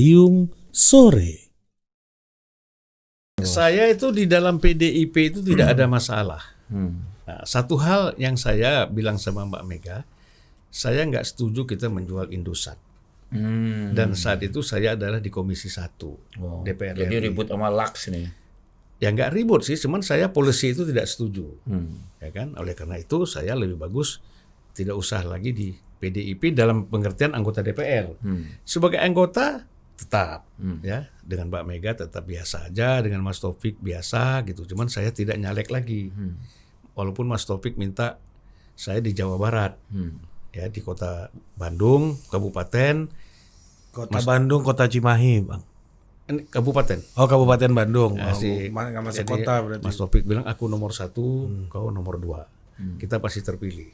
Cibarium Sore. Saya itu di dalam PDIP itu tidak ada masalah. Nah, satu hal yang saya bilang sama Mbak Mega, saya nggak setuju kita menjual Indosat. Dan saat itu saya adalah di Komisi 1 DPR RI. Jadi ribut sama Laks nih. Ya nggak ribut sih, cuman saya policy itu tidak setuju. Ya kan? Oleh karena itu saya lebih bagus tidak usah lagi di PDIP dalam pengertian anggota DPR. Sebagai anggota tetap ya dengan Mbak Mega tetap biasa aja, dengan Mas Taufik biasa gitu. Cuman saya tidak nyalek lagi. Walaupun Mas Taufik minta saya di Jawa Barat. Ya di Kota Bandung, Kabupaten. Bandung, Kota Cimahi, Bang. Kabupaten. Oh, Kabupaten Bandung. Nggak masuk jadi, kota berarti. Mas Taufik bilang aku nomor 1, kau nomor 2. Kita pasti terpilih.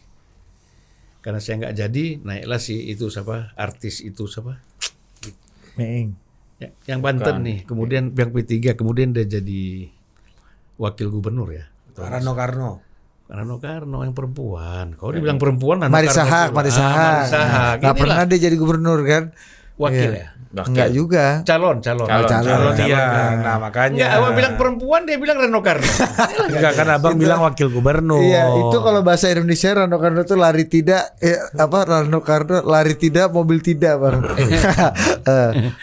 Karena saya nggak jadi, naiklah si itu siapa, artis itu siapa? Meeng. Ya, yang Banten nih, kemudian yang P3, kemudian dia jadi wakil gubernur ya. Rano Karno. Rano Karno yang perempuan. Kalau dibilang perempuan, Rano Marisa Karno Haque, pula. Marisa Haque. Marisa Haque. Nggak Inilah pernah dia jadi gubernur kan? wakil Iya. ya. Enggak juga. Calon. Calon Calon. dia. Nah, makanya. Enggak, abang bilang perempuan, dia bilang Rano Karno. Enggak, kan Abang bilang wakil gubernur. Iya, itu kalau bahasa Indonesia Rano Karno itu lari tidak Rano Karno lari tidak mobil tidak, Bang.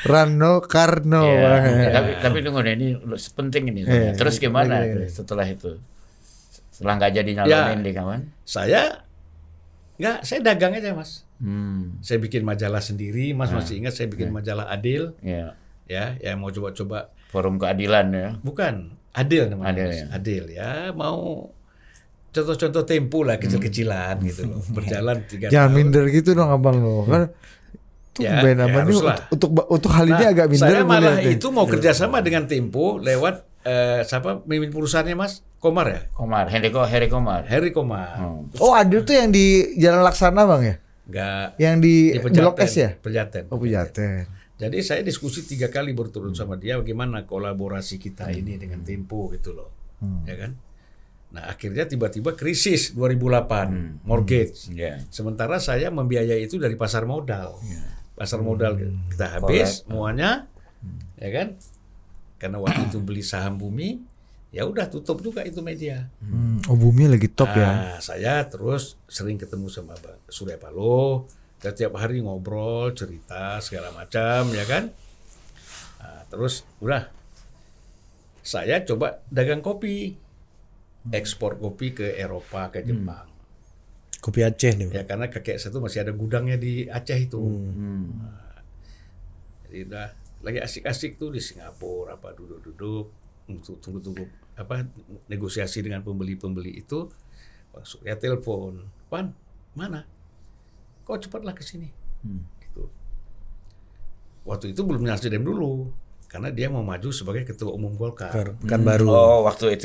Rano Karno. Iya. Bang. Tapi tunggu deh, ini penting ini. Iya, Terus gimana iya. setelah itu? Setelah nggak jadi nyalonin di kawan? Saya dagang aja, Mas. Saya bikin majalah sendiri, Mas masih ingat saya bikin majalah Adil, Iya. ya, yang mau coba-coba. Forum keadilan ya. Bukan, Adil namanya. Adil, Mas. ya. Adil ya, mau contoh-contoh tempo lah kecil-kecilan gitu loh. Berjalan 3 Jangan tahun. minder gitu dong Abang lo. Kan Ya, tumben ya Abang ini haruslah. untuk hal ini agak minder. Saya gue malah lihat nih. itu mau kerjasama dengan Tempo lewat siapa pemimpin perusahaannya, Mas? Komar ya? Komar, Heri Komar. Heri Komar. Oh, Adil tuh yang di Jalan Laksana, Bang ya? Enggak. Yang di Blok S ya? Pejaten. Oh, Pejaten. Jadi saya diskusi 3 kali berturut sama dia bagaimana kolaborasi kita ini dengan Tempo gitu loh. Ya kan? Nah, akhirnya tiba-tiba krisis 2008, mortgage. Iya. Sementara saya membiayai itu dari pasar modal. Pasar modal kita habis semuanya. Ya kan? Karena waktu itu beli saham Bumi, ya udah tutup juga itu media. Oh, Bumi lagi top ya. Nah, saya terus sering ketemu sama Bang Surya Paloh, dan tiap hari ngobrol, cerita segala macam, ya kan. Nah, terus udah, saya coba dagang kopi, ekspor kopi ke Eropa, ke Jepang. Kopi Aceh nih. Ya karena kakek saya tuh masih ada gudangnya di Aceh itu. Nah, jadi udah lagi asik-asik tuh di Singapura, apa duduk-duduk, tunggu-tunggu apa negosiasi dengan pembeli-pembeli itu. Bang Surya telepon, "Pan, mana? Kau cepatlah ke sini." Gitu. Waktu itu belum Nasdem dulu, karena dia mau maju sebagai ketua umum Golkar. Kan baru. Oh, waktu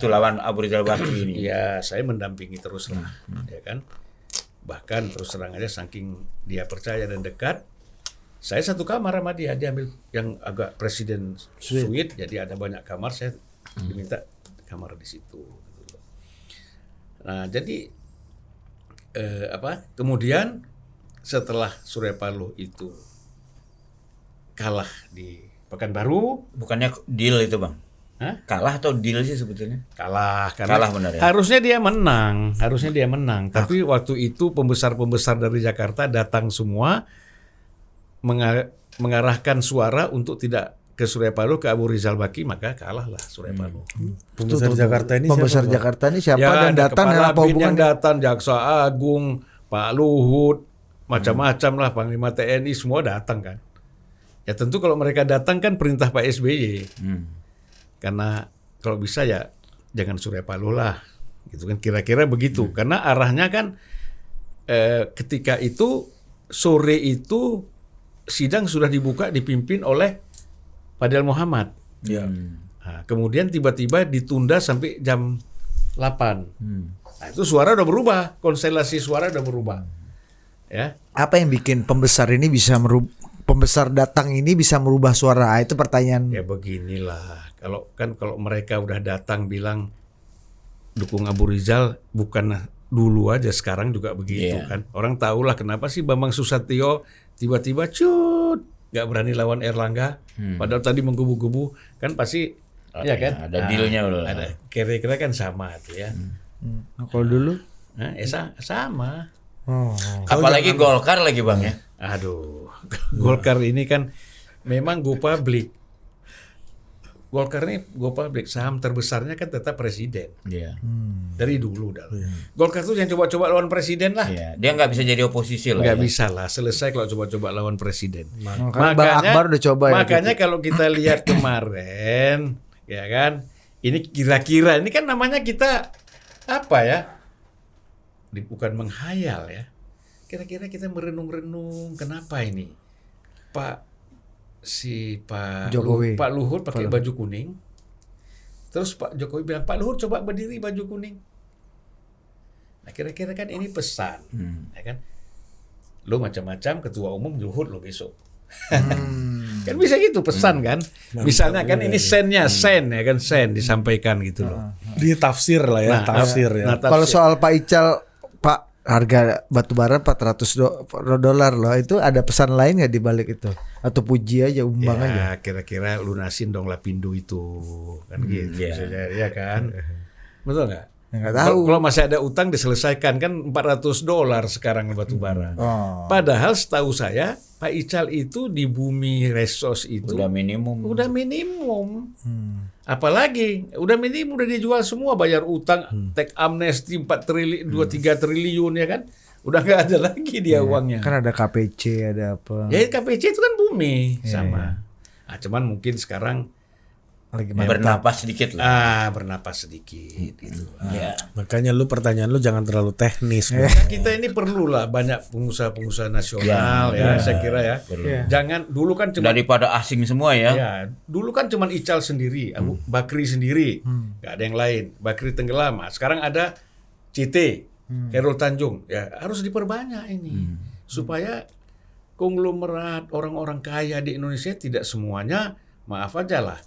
lawan Abu Rizal Bakri ini. Iya, saya mendampingi terus lah, ya kan. Bahkan terus terang aja saking dia percaya dan dekat, saya satu kamar sama dia. Dia ambil yang agak presiden suite, jadi ada banyak kamar. Saya diminta kamar di situ. Gitu. Nah, jadi kemudian setelah Surya Paloh itu kalah di Pekanbaru, Bukannya deal itu, Bang? Hah? Kalah atau deal sih sebetulnya? kalah karena Kalah benar ya? harusnya dia menang, tapi waktu itu pembesar-pembesar dari Jakarta datang semua mengarahkan suara untuk tidak ke Surya Paloh, ke Abu Rizal Bakri, maka kalahlah Surya Paloh. Pembesar Jakarta ini Pembesar siapa, Bang? Jakarta ini siapa Ya, dan ada datang dan kepala apa bin yang hubungannya? datang, Jaksa Agung, Pak Luhut, macam-macam lah, Panglima TNI semua datang kan. Ya tentu kalau mereka datang kan perintah Pak SBY. Karena kalau bisa ya jangan Surya Paloh lah, gitu kan, kira-kira begitu. Karena arahnya kan ketika itu sore itu sidang sudah dibuka dipimpin oleh Fadil Muhammad. Ya. Nah, kemudian tiba-tiba ditunda sampai jam 8. Nah, itu suara udah berubah, konstelasi suara udah berubah. Ya. Apa yang bikin pembesar ini bisa pembesar datang ini bisa merubah suara? Itu pertanyaan. Ya beginilah. Kalau mereka udah datang bilang dukung Abu Rizal, bukan dulu aja, sekarang juga begitu kan. Orang tahulah kenapa sih Bambang Susatyo tiba-tiba nggak berani lawan Erlangga, padahal tadi menggebu-gebu kan pasti, ya kan? Ada dealnya udah. Ada kira-kira kan sama tuh ya. Kalau dulu Nah, sama. oh. Apalagi Golkar lagi Bang ya. Aduh, Golkar ini kan memang go public. Golkar ini go public, saham terbesarnya kan tetap presiden Iya. dari dulu dah. Golkar tuh yang coba-coba lawan presiden lah. Iya, dia nggak bisa jadi oposisi lah. Nggak ya. bisa lah, selesai kalau coba-coba lawan presiden. Makanya Bang Akbar udah coba ya. Makanya kalau kita lihat kemarin, ya kan, ini kira-kira, ini kan namanya kita apa ya? Bukan menghayal ya. Kira-kira kita merenung-renung, kenapa ini Pak Jokowi. Pak Luhut pakai baju kuning, terus Pak Jokowi bilang, Pak Luhut coba berdiri baju kuning. Nah kira-kira kan ini pesan, ya kan? Lo macam-macam ketua umum Luhut lo besok. Kan bisa gitu pesan kan? Misalnya kan ini sen ya kan sen disampaikan gitu loh. Di tafsir lah ya, tafsir ya. Nah, Kalau soal Pak Ical, Pak, harga batubara $400 loh, itu ada pesan lain nggak di balik itu? Atau puji aja, umbang aja? Ya kira-kira lunasin dong Lapindo itu kan gitu, bisa jadi, ya kan? Betul nggak? Nggak tahu. Kalau masih ada utang diselesaikan kan $400 sekarang batubara. Oh. Padahal setahu saya Pak Ical itu di Bumi Resos itu Udah minimum. udah minimum. Apalagi udah minimum, udah dijual semua, bayar utang, teks amnesti 4 triliun, 2-3 triliun ya kan. Udah nggak ada lagi dia uangnya. Kan ada KPC, ada apa? Ya KPC itu kan Bumi sama. Nah, cuman mungkin sekarang Lagi Bernapas sedikit lah. bernapas sedikit gitu. Iya. Makanya lu pertanyaan lu jangan terlalu teknis. Bang. Nah, kita ini perlulah banyak pengusaha-pengusaha nasional ya, saya kira ya. Jangan dulu kan cuma Daripada asing semua ya. ya, dulu kan cuma Ical sendiri, Abu Bakri sendiri, nggak ada yang lain. Bakri tenggelam. Nah, sekarang ada CT, Khairul Tanjung. Ya harus diperbanyak ini supaya konglomerat orang-orang kaya di Indonesia tidak semuanya, maaf aja lah,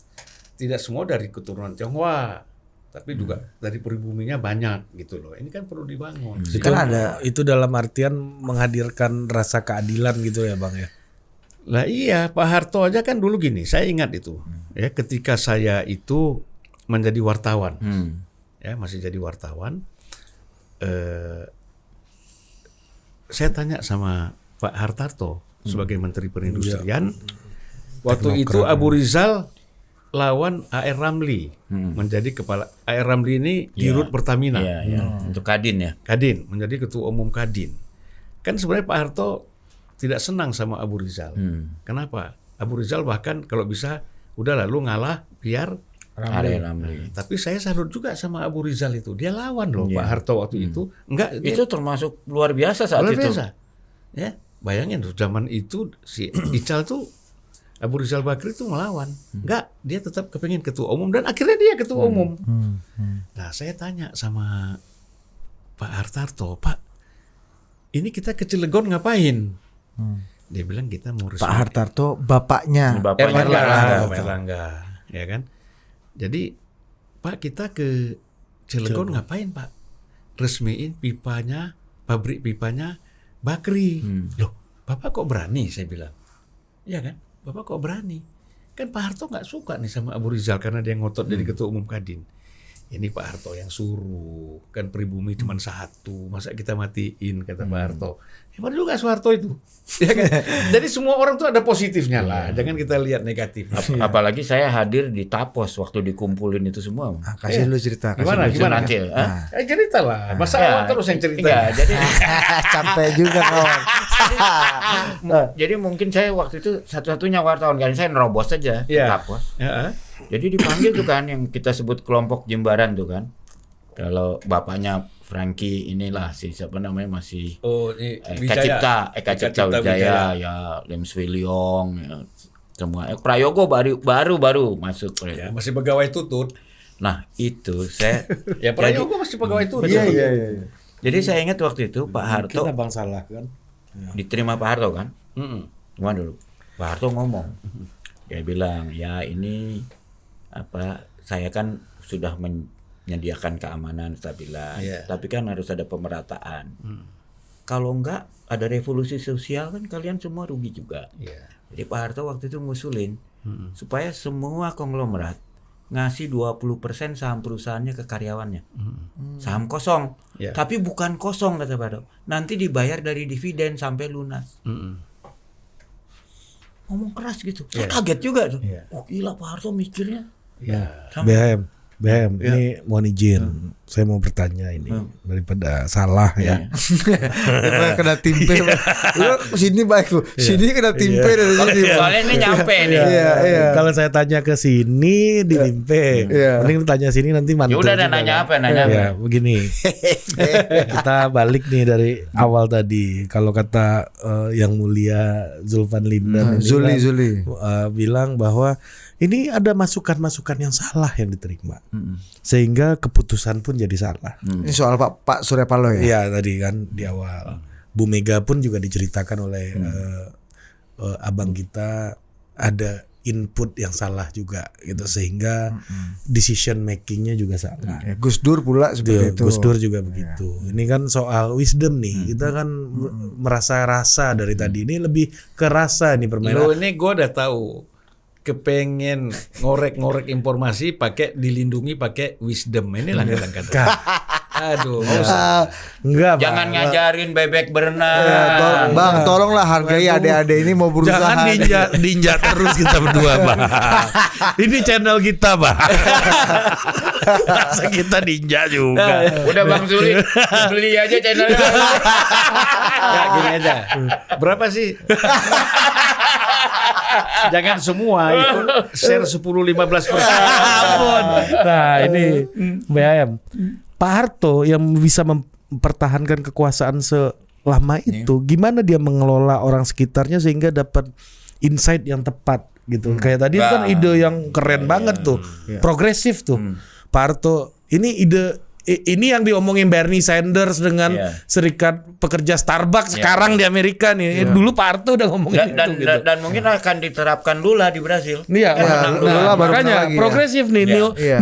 tidak semua dari keturunan Tionghoa, tapi juga dari pribuminya banyak gitu loh. Ini kan perlu dibangun. Itu, Kan ada. itu dalam artian menghadirkan rasa keadilan gitu ya Bang ya. Lah iya, Pak Harto aja kan dulu gini, saya ingat itu. Ya, ketika saya itu menjadi wartawan. Ya, masih jadi wartawan. Saya tanya sama Pak Hartarto sebagai Menteri Perindustrian. Waktu itu Abu Rizal lawan A.R. Ramli menjadi kepala. A.R. Ramli ini Dirut Pertamina. Iya, iya. Untuk Kadin ya. Kadin, menjadi ketua umum Kadin. Kan sebenarnya Pak Harto tidak senang sama Abu Rizal. Kenapa? Abu Rizal bahkan kalau bisa udah lalu ngalah biar Ramli. Ramli. tapi saya salut juga sama Abu Rizal itu. Dia lawan loh Pak Harto waktu itu. Enggak, dia Itu termasuk luar biasa saat luar itu. biasa. Ya, bayangin tuh zaman itu si Ical tuh Abu Rizal Bakri itu melawan. Enggak, dia tetap kepingin ketua umum dan akhirnya dia ketua umum. Nah, saya tanya sama Pak Hartarto, Pak, ini kita ke Cilegon ngapain? Dia bilang kita mau resmi. Pak Hartarto bapaknya. Bapaknya Erlangga, ya kan? Jadi, Pak, kita ke Cilegon ngapain, Pak? Resmiin pipanya, pabrik pipanya Bakri. Loh, Bapak kok berani? Saya bilang. Iya kan? Bapak kok berani? Kan Pak Harto nggak suka nih sama Abu Rizal karena dia ngotot jadi ketua umum Kadin. Ini Pak Harto yang suruh, kan pribumi cuma satu, masa kita matiin, kata Pak Harto. Hebat juga Soeharto itu. Ya kan? Jadi semua orang tuh ada positifnya lah, jangan kita lihat negatif. Apalagi saya hadir di Tapos waktu dikumpulin itu semua. Ah, kasih lu cerita. kasih Gimana? lu Gimana? Nanti, Cerita lah, masa Ya, awal terus yang cerita. Enggak, jadi Capek juga kawan. jadi mungkin saya waktu itu satu-satunya wartawan kan, saya nerobos aja di Iya. Tapos. Ya, Jadi dipanggil tuh kan yang kita sebut kelompok Jimbaran tuh kan. Kalau bapaknya Franky inilah si siapa namanya masih oh, ini Eka Cipta Wijaya, ya Lems Wiliong, ya, semua. Prayogo baru masuk. ya, masih pegawai tutut. Nah itu saya Ya Prayogo masih pegawai tutut. Iya. jadi saya ingat waktu itu Pak Harto Kita Bang salah kan. diterima Pak Harto kan. Mm-mm. Cuma dulu Pak Harto ngomong, dia bilang ya ini apa, saya kan sudah menyediakan keamanan stabilan, tapi kan harus ada pemerataan. Kalau enggak ada revolusi sosial kan kalian semua rugi juga. Jadi Pak Harto waktu itu ngusulin supaya semua konglomerat ngasih 20% saham perusahaannya ke karyawannya. Saham kosong. Tapi bukan kosong kata Pak Harto. Nanti dibayar dari dividen sampai lunas. Ngomong keras gitu. Saya kaget juga tuh. Oh gila Pak Harto mikirnya. BM, ini mohon izin, saya mau bertanya ini daripada salah ya. Kena timpe. Lu sini baik lu. Sini kena timpe dari sini. Soalnya ini nyampe nih. Kalau saya tanya ke sini ditimpe. Mending tanya sini nanti mantul. Ya udah nanya apa? Ya, begini. Kita balik nih dari awal tadi. Kalau kata yang mulia Zulfan Lindan Zuli bilang bahwa ini ada masukan-masukan yang salah yang diterima, sehingga keputusan pun jadi salah. Ini soal Pak Surya Paloh ya? Iya tadi kan di awal. Bu Mega pun juga diceritakan oleh abang kita ada input yang salah juga gitu, sehingga decision makingnya juga salah. Gus Dur pula seperti itu. Gus Dur juga begitu. Ini kan soal wisdom nih. Kita kan merasa rasa dari tadi. Ini lebih ke rasa nih permainan. Lo ini gue udah tahu. Kepengen ngorek-ngorek informasi pakai dilindungi pakai wisdom. Ini langkah-langkah. Aduh, enggak. Jangan ngajarin bebek berenang. Bang, tolonglah hargai adik-adik ini mau berusaha. Jangan ninja terus kita berdua, Bang. Ini channel kita, Bang. Masa kita ninja juga. Udah Bang Zuli, beli aja channelnya. Ya, gini aja. Berapa sih? Jangan semua itu share 10-15%. Ampun. Nah ini BAM Pak Harto yang bisa mempertahankan kekuasaan selama itu, gimana dia mengelola orang sekitarnya sehingga dapat insight yang tepat gitu. Kayak tadi kan ide yang keren banget tuh, progresif tuh. Pak Harto ini yang diomongin Bernie Sanders dengan Serikat Pekerja Starbucks sekarang di Amerika nih. Dulu Pak Harto udah ngomongin itu gitu. Dan mungkin akan diterapkan Lula di Brasil. Iya, makanya progresif nih,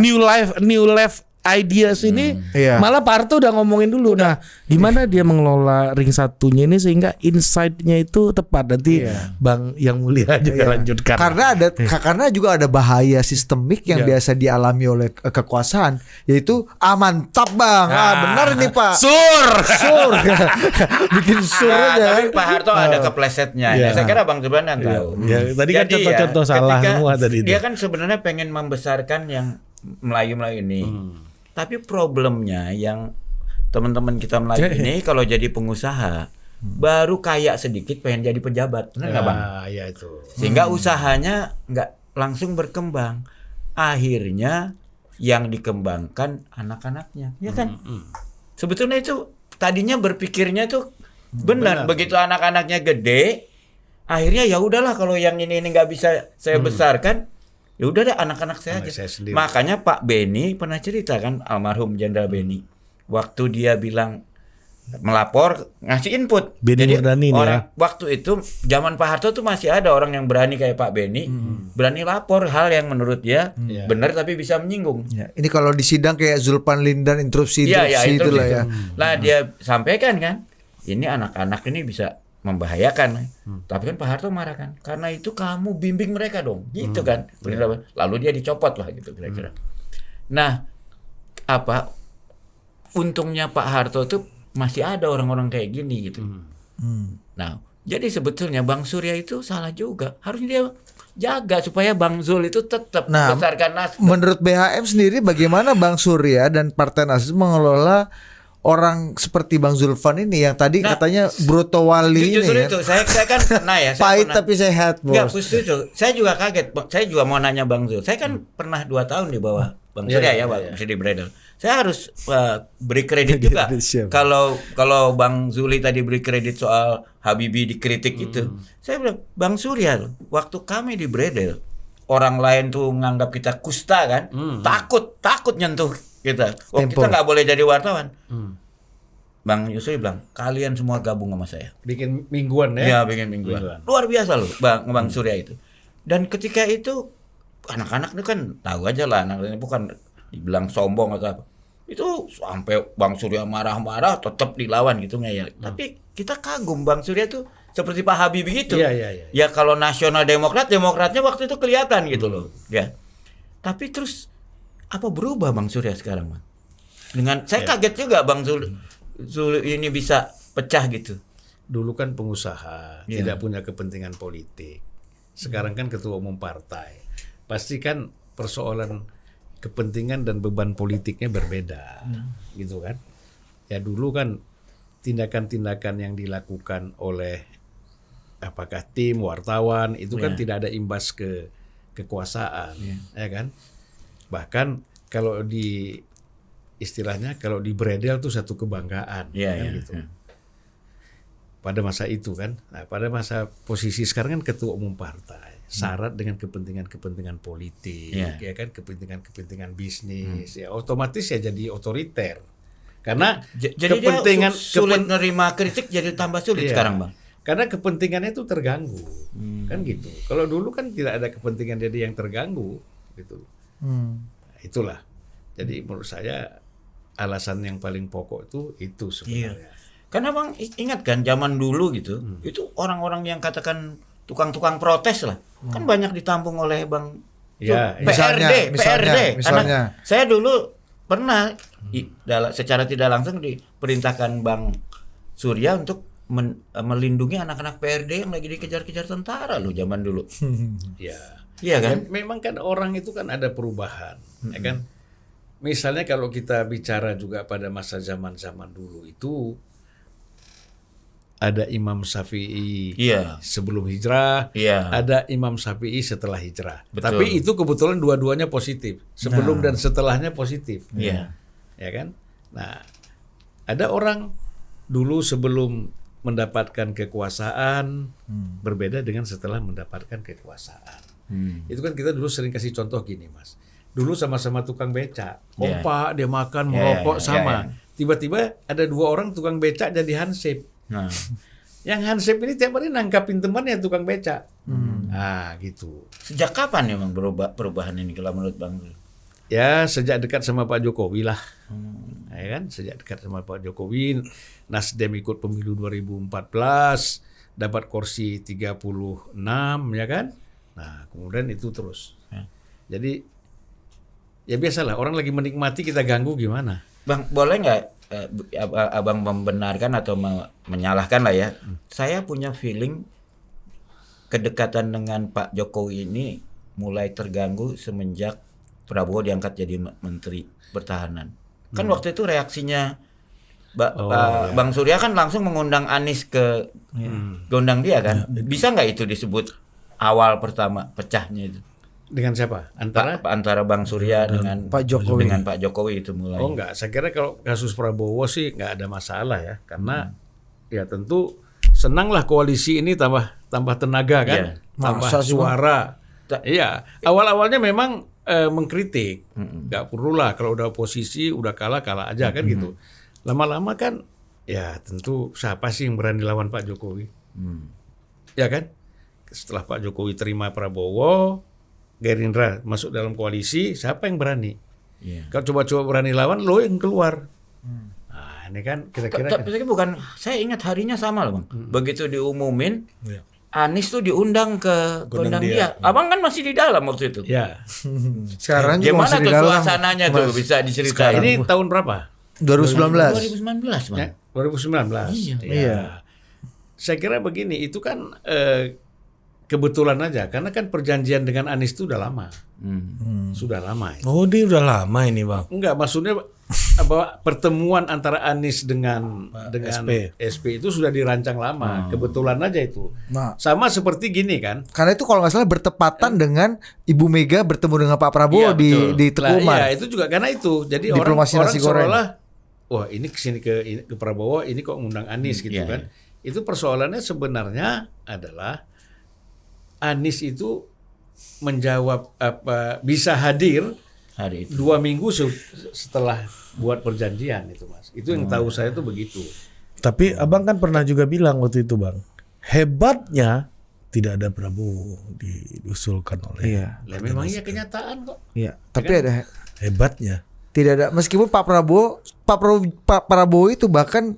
new life ideas ini malah Pak Harto udah ngomongin dulu. Nah, gimana dia mengelola ring satunya ini sehingga insight-nya itu tepat. Nanti Bang yang mulia juga lanjutkan. Karena juga ada bahaya sistemik yang biasa dialami oleh kekuasaan, yaitu mantap Bang. Benar nih Pak. Sur. Bikin sur aja. Tapi Pak Harto ada keplesetnya. Saya kira Bang Zulfan yang tahu. Tadi kan contoh-contoh salah semua tadi itu. Dia kan sebenarnya pengen membesarkan yang Melayu-Melayu ini. Tapi problemnya yang teman-teman kita Melayu ini kalau jadi pengusaha baru kaya sedikit pengen jadi pejabat, benar nggak Bang? Ya itu. Sehingga usahanya nggak langsung berkembang. Akhirnya yang dikembangkan anak-anaknya, ya kan? Sebetulnya itu tadinya berpikirnya tuh benar. Begitu anak-anaknya gede, akhirnya ya udahlah kalau yang ini nggak bisa saya besarkan. Ya udah deh anak-anak saya aja. Makanya Pak Beni pernah cerita kan, almarhum Jenderal Beni, waktu dia bilang melapor ngasih input. Beni Jadi Murdani orang waktu itu zaman Pak Harto tuh masih ada orang yang berani kayak Pak Beni, berani lapor hal yang menurut dia benar tapi bisa menyinggung. Ini kalau di sidang kayak Zulfan Lindan interupsi itulah ya. Lah dia sampaikan kan, ini anak-anak ini bisa membahayakan. Tapi kan Pak Harto marah kan, karena itu kamu bimbing mereka dong, gitu kan. Lalu dia dicopot lah gitu kira-kira. Nah, untungnya Pak Harto tuh masih ada orang-orang kayak gini gitu. Nah, jadi sebetulnya Bang Surya itu salah juga. Harusnya dia jaga supaya Bang Zul itu tetap besarkan Nasdem. Menurut BHM sendiri bagaimana Bang Surya dan Partai Nasdem mengelola orang seperti Bang Zulfan ini yang tadi katanya Broto Wali justru ini itu saya kan pernah ya pahit tapi sehat bos. Enggak, justru itu saya juga kaget. Saya juga mau nanya Bang Zul. Saya kan pernah 2 tahun di bawah Bang Surya masih di Bredel. Saya harus beri kredit juga. Kalau Bang Zuli tadi beri kredit soal Habibie dikritik itu. Saya bilang Bang Surya waktu kami di Bredel orang lain tuh nganggap kita kusta kan, takut nyentuh kita. Kita nggak boleh jadi wartawan. Bang Yusri bilang kalian semua gabung sama saya. Bikin mingguan ya? Iya bikin mingguan. Luar biasa loh Bang Surya itu. Dan ketika itu anak-anak itu kan tahu aja lah, anak ini bukan dibilang sombong atau apa. Itu sampai Bang Surya marah-marah tetap dilawan gitu ngeyel. Tapi kita kagum Bang Surya tuh seperti Pak Habibie gitu. Iya. Ya kalau nasional Demokratnya waktu itu kelihatan gitu loh. Ya. Tapi terus apa berubah Bang Surya sekarang, Bang? Dengan saya kaget juga Bang Zul ini bisa pecah gitu. Dulu kan pengusaha, tidak punya kepentingan politik. Sekarang kan ketua umum partai. Pasti kan persoalan kepentingan dan beban politiknya berbeda. Gitu kan. Ya dulu kan tindakan-tindakan yang dilakukan oleh apakah tim wartawan itu kan tidak ada imbas ke kekuasaan, ya kan? Bahkan kalau di istilahnya kalau di Bredel tuh satu kebanggaan, kan gitu. Pada masa itu kan, nah, pada masa posisi sekarang kan ketua umum partai, syarat dengan kepentingan-kepentingan politik, ya kan, kepentingan-kepentingan bisnis, ya otomatis ya jadi otoriter. Karena jadi kepentingan dia sulit menerima kritik jadi tambah sulit sekarang, Bang. Karena kepentingannya itu terganggu, kan gitu. Kalau dulu kan tidak ada kepentingan jadi yang terganggu, gitu. Nah, itulah. Jadi menurut saya alasan yang paling pokok itu sebenarnya. Karena Bang ingat kan zaman dulu gitu, itu orang-orang yang katakan tukang-tukang protes lah, kan banyak ditampung oleh Bang. PRD. Misalnya. Saya dulu pernah secara tidak langsung diperintahkan Bang Surya untuk melindungi anak-anak PRD yang lagi dikejar-kejar tentara loh zaman dulu. Iya kan? Memang kan orang itu kan ada perubahan, ya kan? Misalnya kalau kita bicara juga pada masa zaman-zaman dulu itu ada Imam Syafi'i sebelum hijrah, ada Imam Syafi'i setelah hijrah. Betul. Tapi itu kebetulan dua-duanya positif, sebelum dan setelahnya positif. Ya kan? Nah, ada orang dulu sebelum mendapatkan kekuasaan berbeda dengan setelah mendapatkan kekuasaan. Itu kan kita dulu sering kasih contoh gini, Mas. Dulu sama-sama tukang becak, kompak, dia makan, merokok sama. Tiba-tiba ada dua orang tukang becak jadi hansip. Yang hansip ini tiap hari nangkapin temannya tukang becak. Ah, gitu. Sejak kapan ya Bang perubahan ini kalau menurut Bang? Ya sejak dekat sama Pak Jokowi lah. Ya kan, sejak dekat sama Pak Jokowi, Nasdem ikut pemilu 2014, dapat kursi 36, ya kan? Nah, kemudian itu terus. Jadi ya biasalah, orang lagi menikmati kita ganggu gimana? Bang, boleh nggak Abang membenarkan atau menyalahkan lah ya? Saya punya feeling kedekatan dengan Pak Jokowi ini mulai terganggu semenjak Prabowo diangkat jadi Menteri Pertahanan. Kan waktu itu reaksinya Bang Surya kan langsung mengundang Anies ke gondang dia kan. Bisa nggak itu disebut awal pertama pecahnya itu? Dengan siapa? Antara Bang Surya dengan Pak Jokowi. Dengan Pak Jokowi itu mulai. Oh enggak, saya kira kalau kasus Prabowo sih enggak ada masalah ya. Karena ya tentu senanglah koalisi ini tambah tenaga kan, tambah suara. Iya, awal-awalnya memang mengkritik, nggak perlulah kalau udah oposisi udah kalah aja kan gitu. Lama-lama kan, ya tentu siapa sih yang berani lawan Pak Jokowi, ya kan? Setelah Pak Jokowi terima Prabowo, Gerindra masuk dalam koalisi, siapa yang berani? Kalau coba-coba berani lawan, lo yang keluar. Nah, ini kan kira-kira. Tapi bukan, saya ingat harinya sama loh Bang. Begitu diumumin. Anies tuh diundang ke gondang dia. Abang kan masih di dalam waktu itu. Ya. Sekarang juga gimana masih di tuh dalam. suasananya tuh bisa diceritain? Ini tahun berapa? 2019. 2019, Bang. 2019. Iya. Saya kira begini, itu kan kebetulan aja karena kan perjanjian dengan Anies itu udah lama. Sudah lama. Oh, dia udah lama ini, Bang. Enggak, maksudnya bahwa pertemuan antara Anies dengan SP itu sudah dirancang lama. Kebetulan aja itu. Nah, sama seperti gini kan. karena itu kalau nggak salah bertepatan dengan Ibu Mega bertemu dengan Pak Prabowo di Teguh Umar. Iya, itu juga karena itu. Jadi Diplomasi orang nasi goreng. seolah wah, ini kesini ke Prabowo, ini kok ngundang Anies gitu kan. Itu persoalannya sebenarnya adalah Anies itu menjawab bisa hadir Hari itu. 2 minggu setelah buat perjanjian itu, Mas. Itu yang tahu saya tuh begitu. Tapi Abang kan pernah juga bilang waktu itu, Bang, hebatnya tidak ada Prabowo diusulkan oleh. Iya. Lah memang iya kenyataan kok. Iya. Tapi ada Hebatnya. tidak ada, meskipun Pak Prabowo itu bahkan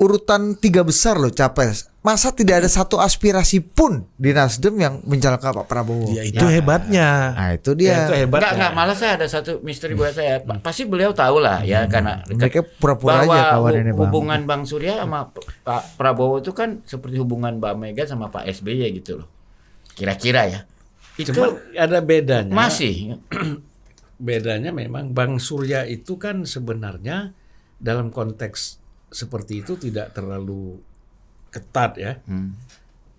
urutan 3 besar loh capres. Masa tidak ada satu aspirasi pun di Nasdem yang mencalonkan Pak Prabowo? Ya itu hebatnya. Nah itu dia. itu hebat. Enggak, malah saya ada satu misteri buat saya. Pasti beliau tahu lah ya karena Mereka pura-pura aja kawannya Bang. hubungan Bang Surya sama Pak Prabowo itu kan seperti hubungan Mbak Mega sama Pak SBY gitu loh. Kira-kira ya. Itu Cuma ada bedanya. masih Bedanya memang Bang Surya itu kan sebenarnya dalam konteks seperti itu tidak terlalu ketat ya.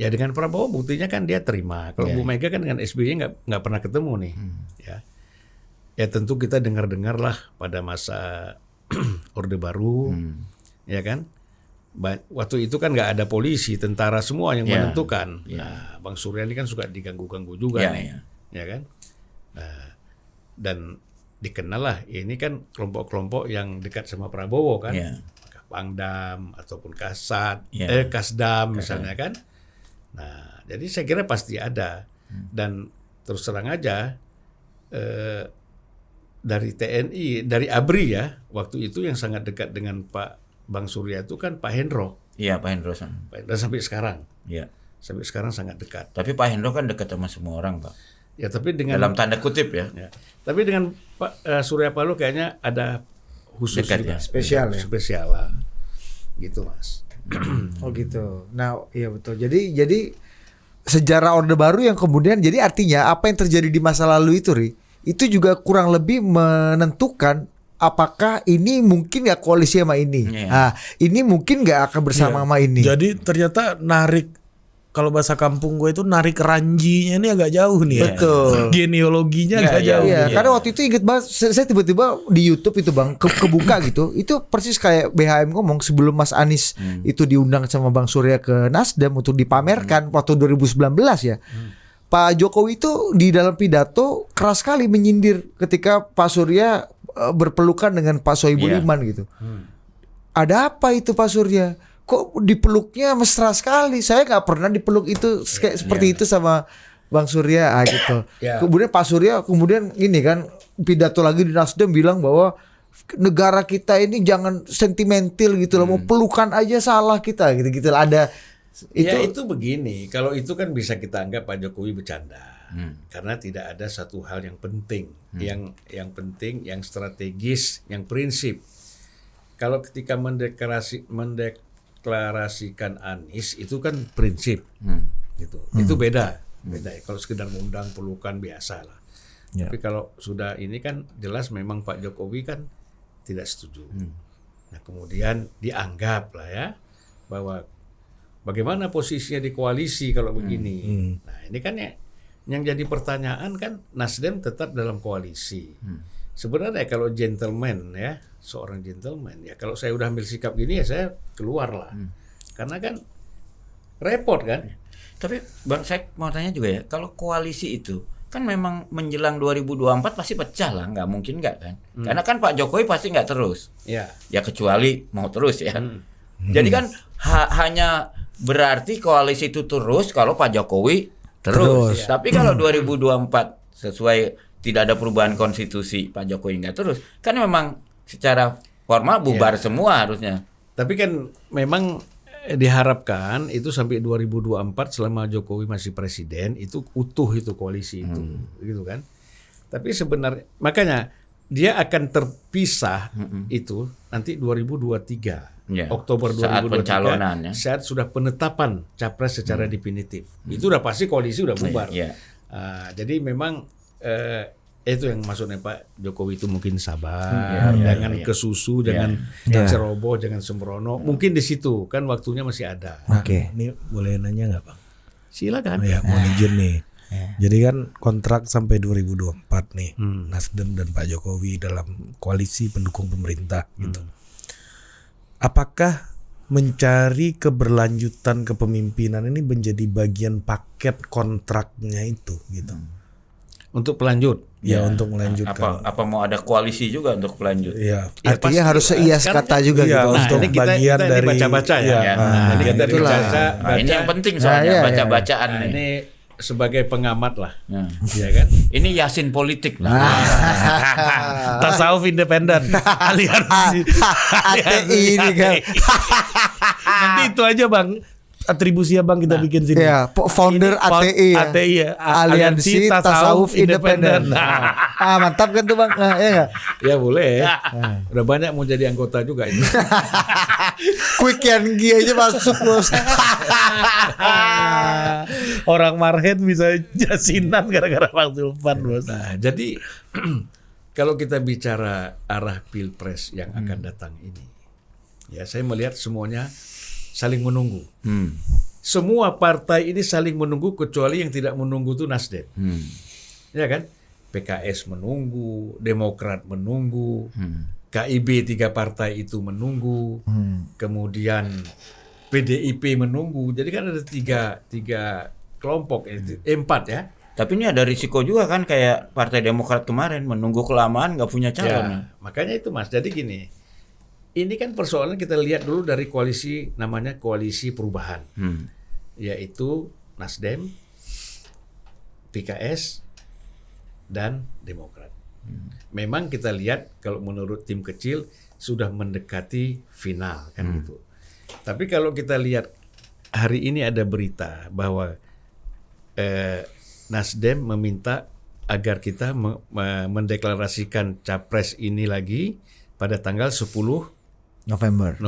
Ya dengan Prabowo buktinya kan dia terima. Kalau Bu Mega kan dengan SBY nggak pernah ketemu nih. Ya tentu kita dengar-dengar lah pada masa Orde Baru, ya kan. Waktu itu kan nggak ada polisi, tentara semua yang menentukan. Nah, Bang Surya ini kan suka diganggu-ganggu juga nih, ya kan. Nah, dan dikenal lah ini kan kelompok-kelompok yang dekat sama Prabowo kan. Pangdam ataupun Kasdam misalnya kan. Nah, jadi saya kira pasti ada. Dan terus terang aja dari TNI, dari ABRI ya, waktu itu yang sangat dekat dengan Pak Bang Surya itu kan Pak Hendro. Iya, Pak Hendro. Pak Hendro sampai sekarang. Iya. Sampai sekarang sangat dekat. Tapi Pak Hendro kan dekat sama semua orang, Pak. Ya, tapi dengan Dalam tanda kutip ya. Tapi dengan Pak Surya Paloh kayaknya ada khusus Dekat juga. ya? Spesial ya? Spesial lah. Gitu, Mas. Oh gitu. Nah, iya betul. Jadi sejarah Orde Baru yang kemudian jadi artinya apa yang terjadi di masa lalu itu, Ri, itu juga kurang lebih menentukan apakah ini mungkin nggak koalisi sama ini. Nah, ini mungkin nggak akan bersama sama ini. Jadi ternyata narik, kalau bahasa kampung gue itu narik ranjinya ini agak jauh nih ya. Betul. Genealoginya agak jauh. Iya, karena waktu itu inget banget, saya tiba-tiba di YouTube itu Bang kebuka gitu, itu persis kayak BHM ngomong sebelum Mas Anies itu diundang sama Bang Surya ke Nasdem untuk dipamerkan waktu 2019 ya. Pak Jokowi itu di dalam pidato keras sekali menyindir ketika Pak Surya berpelukan dengan Pak Sohibul Iman gitu. Ada apa itu Pak Surya? Kok dipeluknya mesra sekali? Saya nggak pernah dipeluk itu kayak seperti itu sama Bang Surya gitu. Kemudian Pak Surya kemudian ini kan pidato lagi di Nasdem bilang bahwa negara kita ini jangan sentimental gitu loh, mau pelukan aja salah kita gitu-gitu. Ada itu begini, kalau itu kan bisa kita anggap Pak Jokowi bercanda. Karena tidak ada satu hal yang penting, yang penting, yang strategis, yang prinsip. Kalau ketika mendeklarasikan Anies itu kan prinsip, gitu. Itu beda. Kalau sekedar mengundang pelukan biasa lah. Tapi kalau sudah ini kan jelas memang Pak Jokowi kan tidak setuju. Nah kemudian dianggap lah ya bahwa bagaimana posisinya di koalisi kalau begini. Nah ini kan yang jadi pertanyaan kan Nasdem tetap dalam koalisi. Sebenarnya kalau gentleman ya, seorang gentleman ya, kalau saya udah ambil sikap gini ya saya keluar lah. Karena kan repot kan. Tapi Bang, saya mau tanya juga ya, kalau koalisi itu kan memang menjelang 2024 pasti pecah lah, nggak mungkin nggak kan? Karena kan Pak Jokowi pasti nggak terus. Ya kecuali mau terus ya. Jadi kan hanya berarti koalisi itu terus kalau Pak Jokowi terus. Tapi kalau 2024 sesuai tidak ada perubahan konstitusi, Pak Jokowi nggak terus, kan memang secara formal bubar semua harusnya. Tapi kan memang diharapkan itu sampai 2024 selama Jokowi masih presiden itu utuh itu koalisi itu, gitu kan. Tapi sebenarnya makanya dia akan terpisah itu nanti 2023 Oktober 2023 saat pencalonan ya. Saat sudah penetapan capres secara definitif. Itu udah pasti koalisi udah bubar. Jadi memang itu yang maksudnya Pak Jokowi itu mungkin sabar, jangan kesusu, jangan ceroboh, jangan sembrono. Mungkin di situ kan waktunya masih ada. Oke, ini boleh nanya nggak Bang? Silakan. Ya, mau izin nih. Jadi kan kontrak sampai 2024 nih, Nasdem dan Pak Jokowi dalam koalisi pendukung pemerintah gitu. Apakah mencari keberlanjutan kepemimpinan ini menjadi bagian paket kontraknya itu gitu? Untuk pelanjut. Ya, untuk melanjutkan. Apa mau ada koalisi juga untuk pelanjut? Iya. Artinya harus seias kata juga gitu. Untuk bagian kita dari baca-baca ya. Jadi kita baca. Ini yang penting soalnya baca-bacaan nih. Ini sebagai pengamat lah, ya kan? Ini Yasin politik lah. Tasawuf independen, aliansi ATI ini kan. Nanti itu aja Bang. Atribusi Bang kita bikin sini. Ya, founder ATI ya. ATI ya. Aliansi Tasawuf Independen. Mantap kan tuh Bang? Nah, ya enggak? Ya boleh. Udah banyak mau jadi anggota juga ini. Quick and Gi aja masuk Bos. Orang Marhen bisa jasinan gara-gara Bang Zulfan Bos. Nah, jadi kalau kita bicara arah Pilpres yang akan datang ini, ya saya melihat semuanya saling menunggu. Semua partai ini saling menunggu kecuali yang tidak menunggu itu Nasdem. Ya kan? PKS menunggu, Demokrat menunggu, KIB 3 partai itu menunggu, kemudian PDIP menunggu. Jadi kan ada tiga kelompok, 4 ya. Tapi ini ada risiko juga kan kayak Partai Demokrat kemarin menunggu kelamaan nggak punya calon. Ya, makanya itu Mas. Jadi gini, ini kan persoalan kita lihat dulu dari koalisi namanya koalisi perubahan, yaitu Nasdem, PKS, dan Demokrat. Memang kita lihat kalau menurut tim kecil sudah mendekati final kan gitu. Tapi kalau kita lihat hari ini ada berita bahwa Nasdem meminta agar kita mendeklarasikan capres ini lagi pada tanggal 10 November.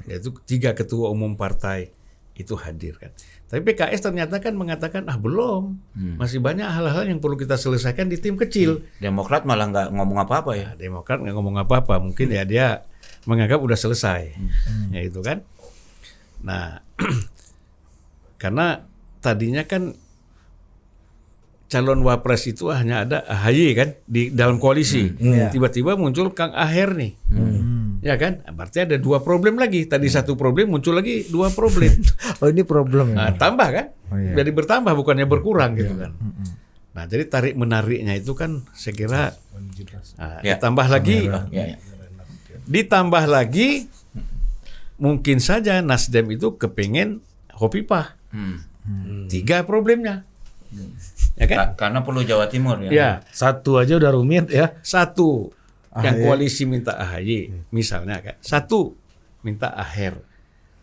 Yaitu 3 ketua umum partai itu hadir kan. Tapi PKS ternyata kan mengatakan belum, masih banyak hal-hal yang perlu kita selesaikan di tim kecil. Demokrat malah nggak ngomong apa-apa ya. Demokrat nggak ngomong apa-apa, mungkin ya dia menganggap udah selesai, ya itu kan. Nah, karena tadinya kan calon wapres itu hanya ada AHY kan di dalam koalisi, tiba-tiba muncul Kang Aher nih. Ya kan, berarti ada 2 problem lagi. Tadi 1 problem muncul lagi 2 problem. Oh ini problem ya. Nah, tambah kan? Jadi bertambah bukannya berkurang gitu kan. Nah, jadi tarik menariknya itu kan saya kira ditambah lagi. Ditambah lagi mungkin saja Nasdem itu kepengen Hovifah. 3 problemnya. Ya kan? Karena perlu Jawa Timur ya. Ya, 1 aja udah rumit ya. 1 yang koalisi minta AHY misalnya kan, 1 minta Aher,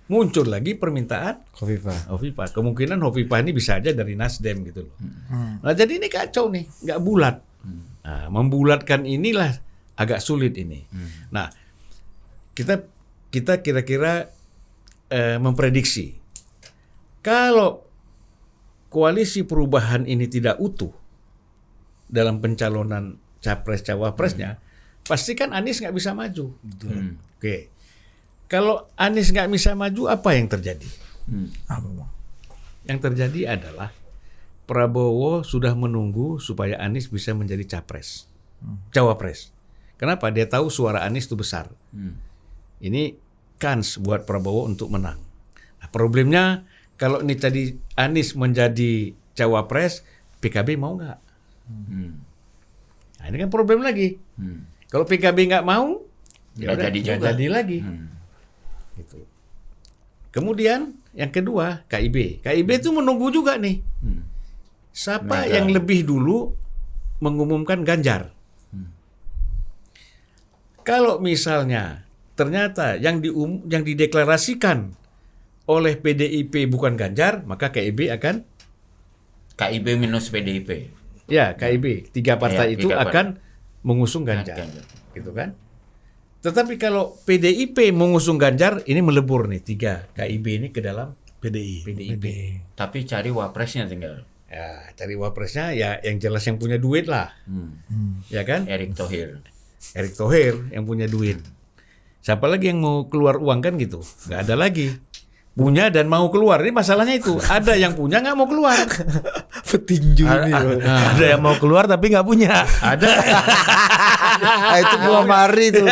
muncul lagi permintaan Hovifah. Kemungkinan Hovifah ini bisa aja dari Nasdem gitu loh. Nah jadi ini kacau nih, nggak bulat. Nah, membulatkan inilah agak sulit ini. Nah kita kira-kira memprediksi kalau koalisi perubahan ini tidak utuh dalam pencalonan capres cawapresnya, pasti kan Anies nggak bisa maju. Oke. Kalau Anies nggak bisa maju, apa yang terjadi? Yang terjadi adalah Prabowo sudah menunggu supaya Anies bisa menjadi capres, cawapres. Kenapa? Dia tahu suara Anies itu besar. Ini kans buat Prabowo untuk menang. Nah, problemnya kalau ini tadi Anies menjadi cawapres, PKB mau nggak? Nah, ini kan problem lagi. Kalau PKB nggak mau, nggak jadi lagi. Gitu. Kemudian yang kedua KIB. KIB itu menunggu juga nih. Siapa yang lebih dulu mengumumkan Ganjar? Kalau misalnya ternyata yang dideklarasikan oleh PDIP bukan Ganjar, maka KIB akan KIB minus PDIP. Ya, KIB 3 partai itu akan mengusung Ganjar, gitu kan? Tetapi kalau PDIP mengusung Ganjar, ini melebur nih 3 KIB ini ke dalam PDIP. Tapi cari wapresnya tinggal. Ya, cari wapresnya ya yang jelas yang punya duit lah, ya kan? Erick Thohir yang punya duit. Siapa lagi yang mau keluar uang kan gitu? Nggak ada lagi. Punya dan mau keluar, ini masalahnya itu. Ada yang punya nggak mau keluar. Petinju ini. Ada yang mau keluar tapi nggak punya. Ada. Itu belum hari tuh.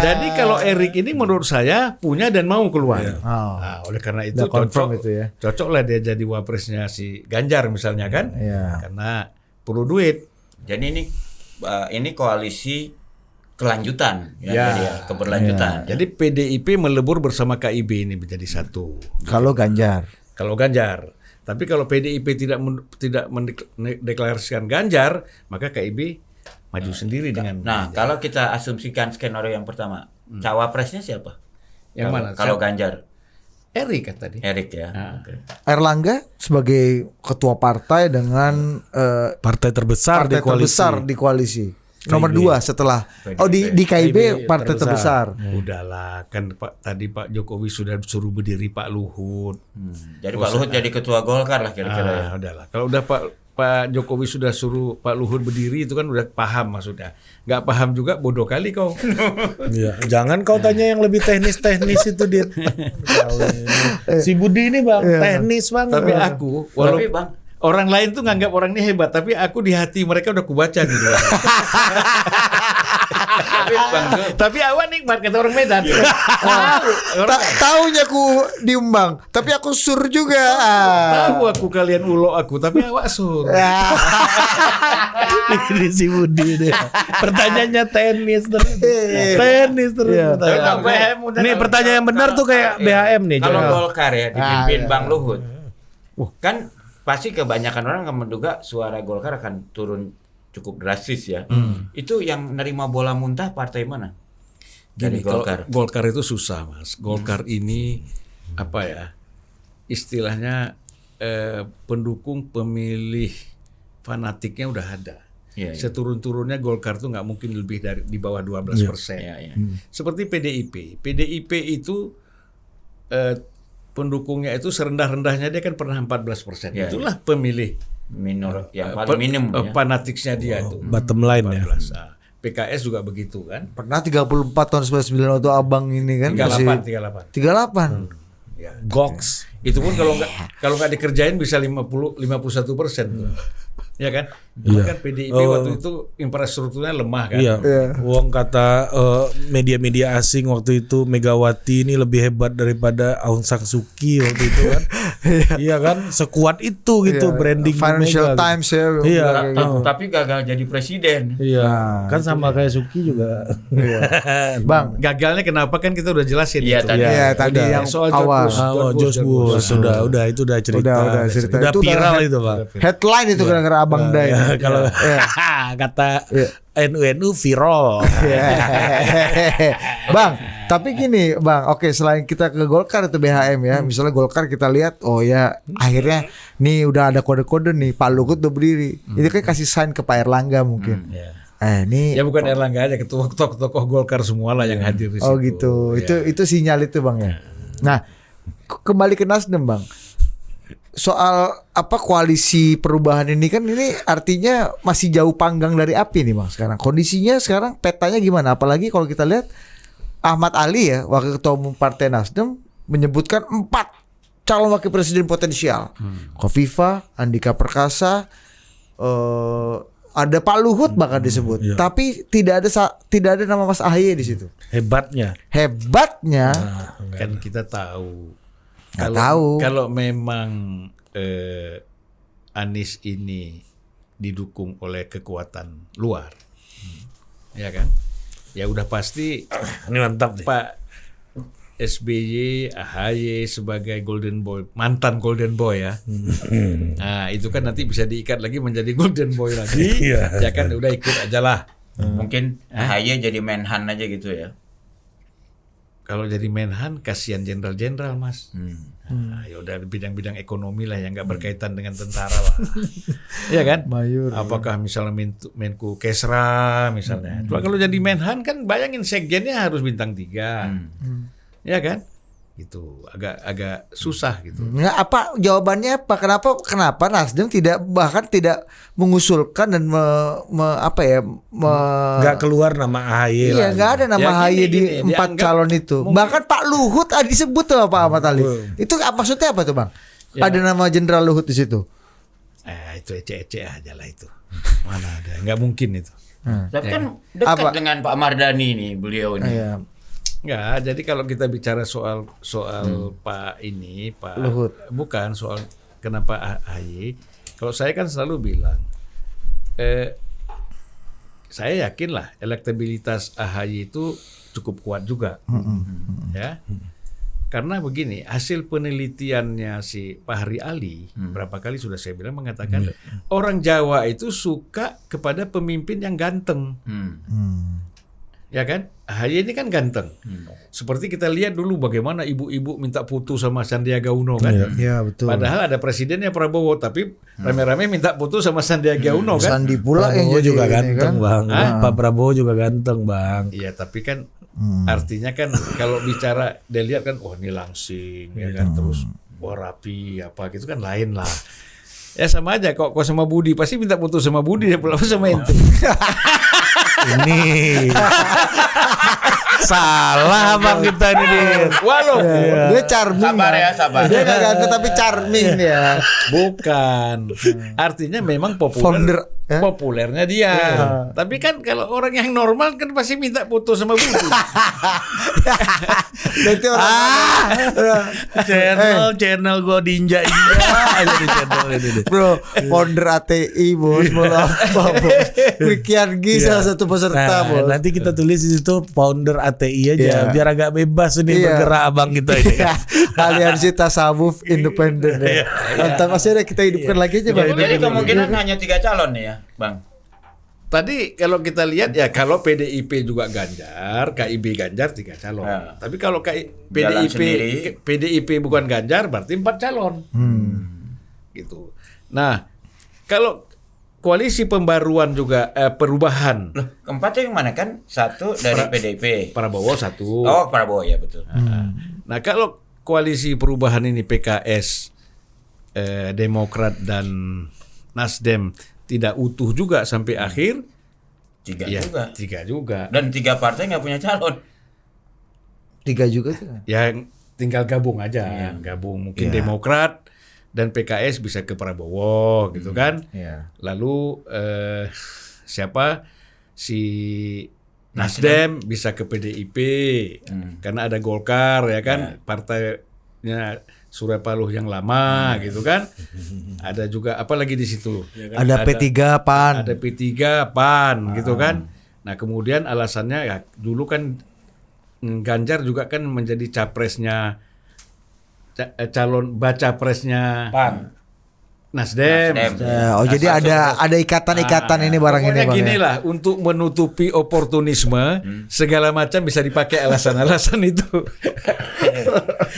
Jadi kalau Erik ini menurut saya punya dan mau keluar. Oh. Oleh karena itu Udah confirm itu ya. cocok lah dia jadi wapresnya si Ganjar misalnya kan. Karena perlu duit. Jadi ini koalisi kelanjutan jadi keberlanjutan. Jadi PDIP melebur bersama KIB ini menjadi satu. Kalau Ganjar. Tapi kalau PDIP tidak mendeklarasikan Ganjar, maka KIB maju sendiri dengan Nah, Ganjar. kalau kita asumsikan skenario yang pertama, cawapresnya siapa? Yang mana? Kalau Ganjar, Erik kan tadi. Erik ya. Oke. Erlangga sebagai ketua partai dengan Partai terbesar partai di koalisi. terbesar di koalisi. Nomor 2 setelah di KIB partai terbesar. Udahlah, kan Pak Jokowi sudah suruh berdiri Pak Luhut. Jadi Pak Luhut jadi ketua Golkar lah kira-kira ya. Udahlah. Kalau udah Pak Jokowi sudah suruh Pak Luhut berdiri itu kan udah paham maksudnya. Nggak paham juga bodoh kali kau. Iya, jangan kau tanya yang lebih teknis itu dia. Si Budi ini Bang, teknis banget. Tapi aku, Tapi Bang, orang lain tuh nganggap orang ini hebat, tapi aku di hati mereka udah kubaca gitu. tapi Bang Zul, Tapi awak nikmat kata orang Medan. Taunya aku diumbang, tapi aku sur juga. Tahu aku kalian ulok aku, tapi awak sur. Ini si Budi deh. Pertanyaannya tenis terus. Tenis terus. Bang BHM udah Nih tahu. pertanyaan yang benar tuh kayak BHM nih. kalau Jangan. Golkar ya dipimpin Bang Luhut, kan pasti kebanyakan orang akan menduga suara Golkar akan turun cukup drastis ya. Itu yang nerima bola muntah partai mana? Dari Gini, kalau Golkar. Golkar itu susah, Mas. Golkar ini apa ya? Istilahnya pendukung pemilih fanatiknya udah ada. Iya, iya. Seturun-turunnya Golkar tuh nggak mungkin lebih dari di bawah 12%. Iya, iya. Seperti PDIP. PDIP itu pendukungnya itu serendah-rendahnya dia kan pernah 14%. Iya, Itulah pemilih Minor yang paling minim ya. fanatiknya dia tuh. Bottom line ya. 14. Nah, PKS juga begitu kan. Pernah 34 tahun 99 waktu abang ini kan 38. 38. Ya. Goks. Itu pun kalau nggak dikerjain bisa 51% tuh. Ya kan? Iya. Kan PDIP waktu itu infrastrukturnya lemah kan. Iya. Uang kata media-media asing waktu itu Megawati ini lebih hebat daripada Aung San Suu Kyi waktu itu kan. Iya kan? Sekuat itu gitu branding Financial Mega. Times ya. Iya. Tapi gagal jadi presiden. Iya. Kan sama kayak Suki juga. Bang, Gagalnya kenapa kan kita udah jelasin Iya, itu. tadi. ya tadi yang Soal awal. George Bush. Udah itu udah cerita. Udah cerita. Udah Itu viral udah itu, Bang. Headline itu gara-gara Abang Day. Kalau kata NU viral. Bang, tapi gini Bang, oke selain kita ke Golkar itu BHM ya, misalnya Golkar kita lihat, oh ya akhirnya nih udah ada kode-kode nih, Pak Luhut udah berdiri, itu kan kasih sign ke Pak Erlangga mungkin. Ini Ya bukan Erlangga aja, ketua tokoh Golkar semua lah yang hadir di situ. oh gitu, itu sinyal itu Bang ya. Nah, kembali ke Nasdem Bang. Soal apa koalisi perubahan ini kan ini artinya masih jauh panggang dari api nih Bang sekarang. Kondisinya sekarang petanya gimana? Apalagi kalau kita lihat Ahmad Ali ya, Wakil Ketua Umum Partai Nasdem menyebutkan 4 calon wakil presiden potensial. Khofifah, Andika Perkasa, ada Pak Luhut bahkan disebut. Tapi tidak ada nama Mas AHY di situ. Hebatnya. Kan kita tahu. Nggak tahu. Kalau memang Anies ini didukung oleh kekuatan luar, ya kan? Ya udah pasti Ini mantap nih. Pak SBY, AHY sebagai golden boy, mantan golden boy ya. Nah itu kan nanti bisa diikat lagi menjadi golden boy lagi. Iya. Ya kan udah ikut aja lah. Mungkin AHY jadi Menhan aja gitu ya. Kalau jadi Menhan kasihan jenderal-jenderal Mas. Nah, ya udah bidang-bidang ekonomi lah yang nggak berkaitan dengan tentara lah. Iya kan? Mayur. Apakah misalnya Menku Kesra misalnya. Cuma kalau jadi Menhan kan bayangin sekjennya harus bintang 3. Ya kan? Gitu. Agak susah gitu. Nggak, apa jawabannya apa? Kenapa Nasdem tidak mengusulkan dan Nggak keluar nama AHY iya lah. nggak ada nama Ya, AHY di gini, 4 dianggap calon itu. mungkin- Bahkan Pak Luhut disebut tuh Pak Ahmad Ali. Itu maksudnya apa tuh Bang? Ya. Ada nama Jenderal Luhut di situ. Itu ece-ece aja lah itu. Mana ada? Nggak mungkin itu. Tapi kan dekat Apa? dengan Pak Mardhani nih beliau ini. Iya. Nggak, jadi kalau kita bicara soal Pak Luhut. bukan soal kenapa AHY. Kalau saya kan selalu bilang, saya yakin lah elektabilitas AHY itu cukup kuat juga, ya. Karena begini, hasil penelitiannya si Pak Hari Ali berapa kali sudah saya bilang mengatakan orang Jawa itu suka kepada pemimpin yang ganteng. ya kan? AHY ini kan ganteng. Seperti kita lihat dulu bagaimana ibu-ibu minta foto sama Sandiaga Uno kan. Iya, betul. Padahal ada presidennya Prabowo, tapi rame-rame minta foto sama Sandiaga Uno kan. Sandi pula yang Prabowo jadi juga ini ganteng kan. bang. Pak Prabowo juga ganteng bang. Iya, tapi kan artinya kan kalau bicara dia lihat kan, oh ini langsing, ya kan, terus wah rapi apa gitu kan lain lah. Ya sama aja kok sama Budi pasti minta foto sama Budi ya pula sama ente. Ini salah bang kita ini Dir. Walau Dia charming. Sabar ya, Bang. sabar. Dia nggak ganteng tapi charming dia. bukan. Artinya memang Founder, ya? populernya dia. Tapi kan kalau orang yang normal kan pasti minta foto sama Budi. Nanti orang Channel gue diinjak-injak aja di channel ini deh. bro, founder ATI bos, mau apa bos? Wikiargi salah satu peserta Nah, bos. nanti kita tulis di situ founder ATI aja Iya. biar agak bebas ini Iya. bergerak abang kita ini. Iya, aliansi tasawuf independen ya. Mantap, masih ada kita hidupkan lagi aja bang. Jadi kemungkinan hanya 3 calon nih ya, Bang. Tadi kalau kita lihat ya kalau PDIP juga Ganjar, KIB Ganjar 3 calon. Nah. Tapi kalau Jalan sendiri. PDIP bukan Ganjar berarti 4 calon. Gitu. Nah, kalau koalisi pembaruan juga perubahan Loh, keempatnya yang mana kan? Satu dari PDIP. Prabowo 1. Oh, Prabowo ya betul. Nah, kalau koalisi perubahan ini PKS, Demokrat dan Nasdem tidak utuh juga sampai akhir, 3 ya juga. 3 juga. Dan 3 partai nggak punya calon. 3 juga tuh. Ya tinggal gabung aja, gabung mungkin Demokrat dan PKS bisa ke Prabowo gitu kan. Iya. Lalu siapa si Nasdem bisa ke PDIP karena ada Golkar ya kan, partainya Surya Paloh yang lama gitu kan. Ada juga apa lagi di situ? Ya kan? Ada P3 PAN. Ada P3 PAN gitu kan. Nah, kemudian alasannya ya dulu kan Ganjar juga kan menjadi capresnya calon baca presnya PAN. Nasdem. Ya, oh jadi ada ikatan-ikatan ini barang ini Pokoknya bang. gini Ya? lah, untuk menutupi oportunisme segala macam bisa dipakai alasan-alasan itu.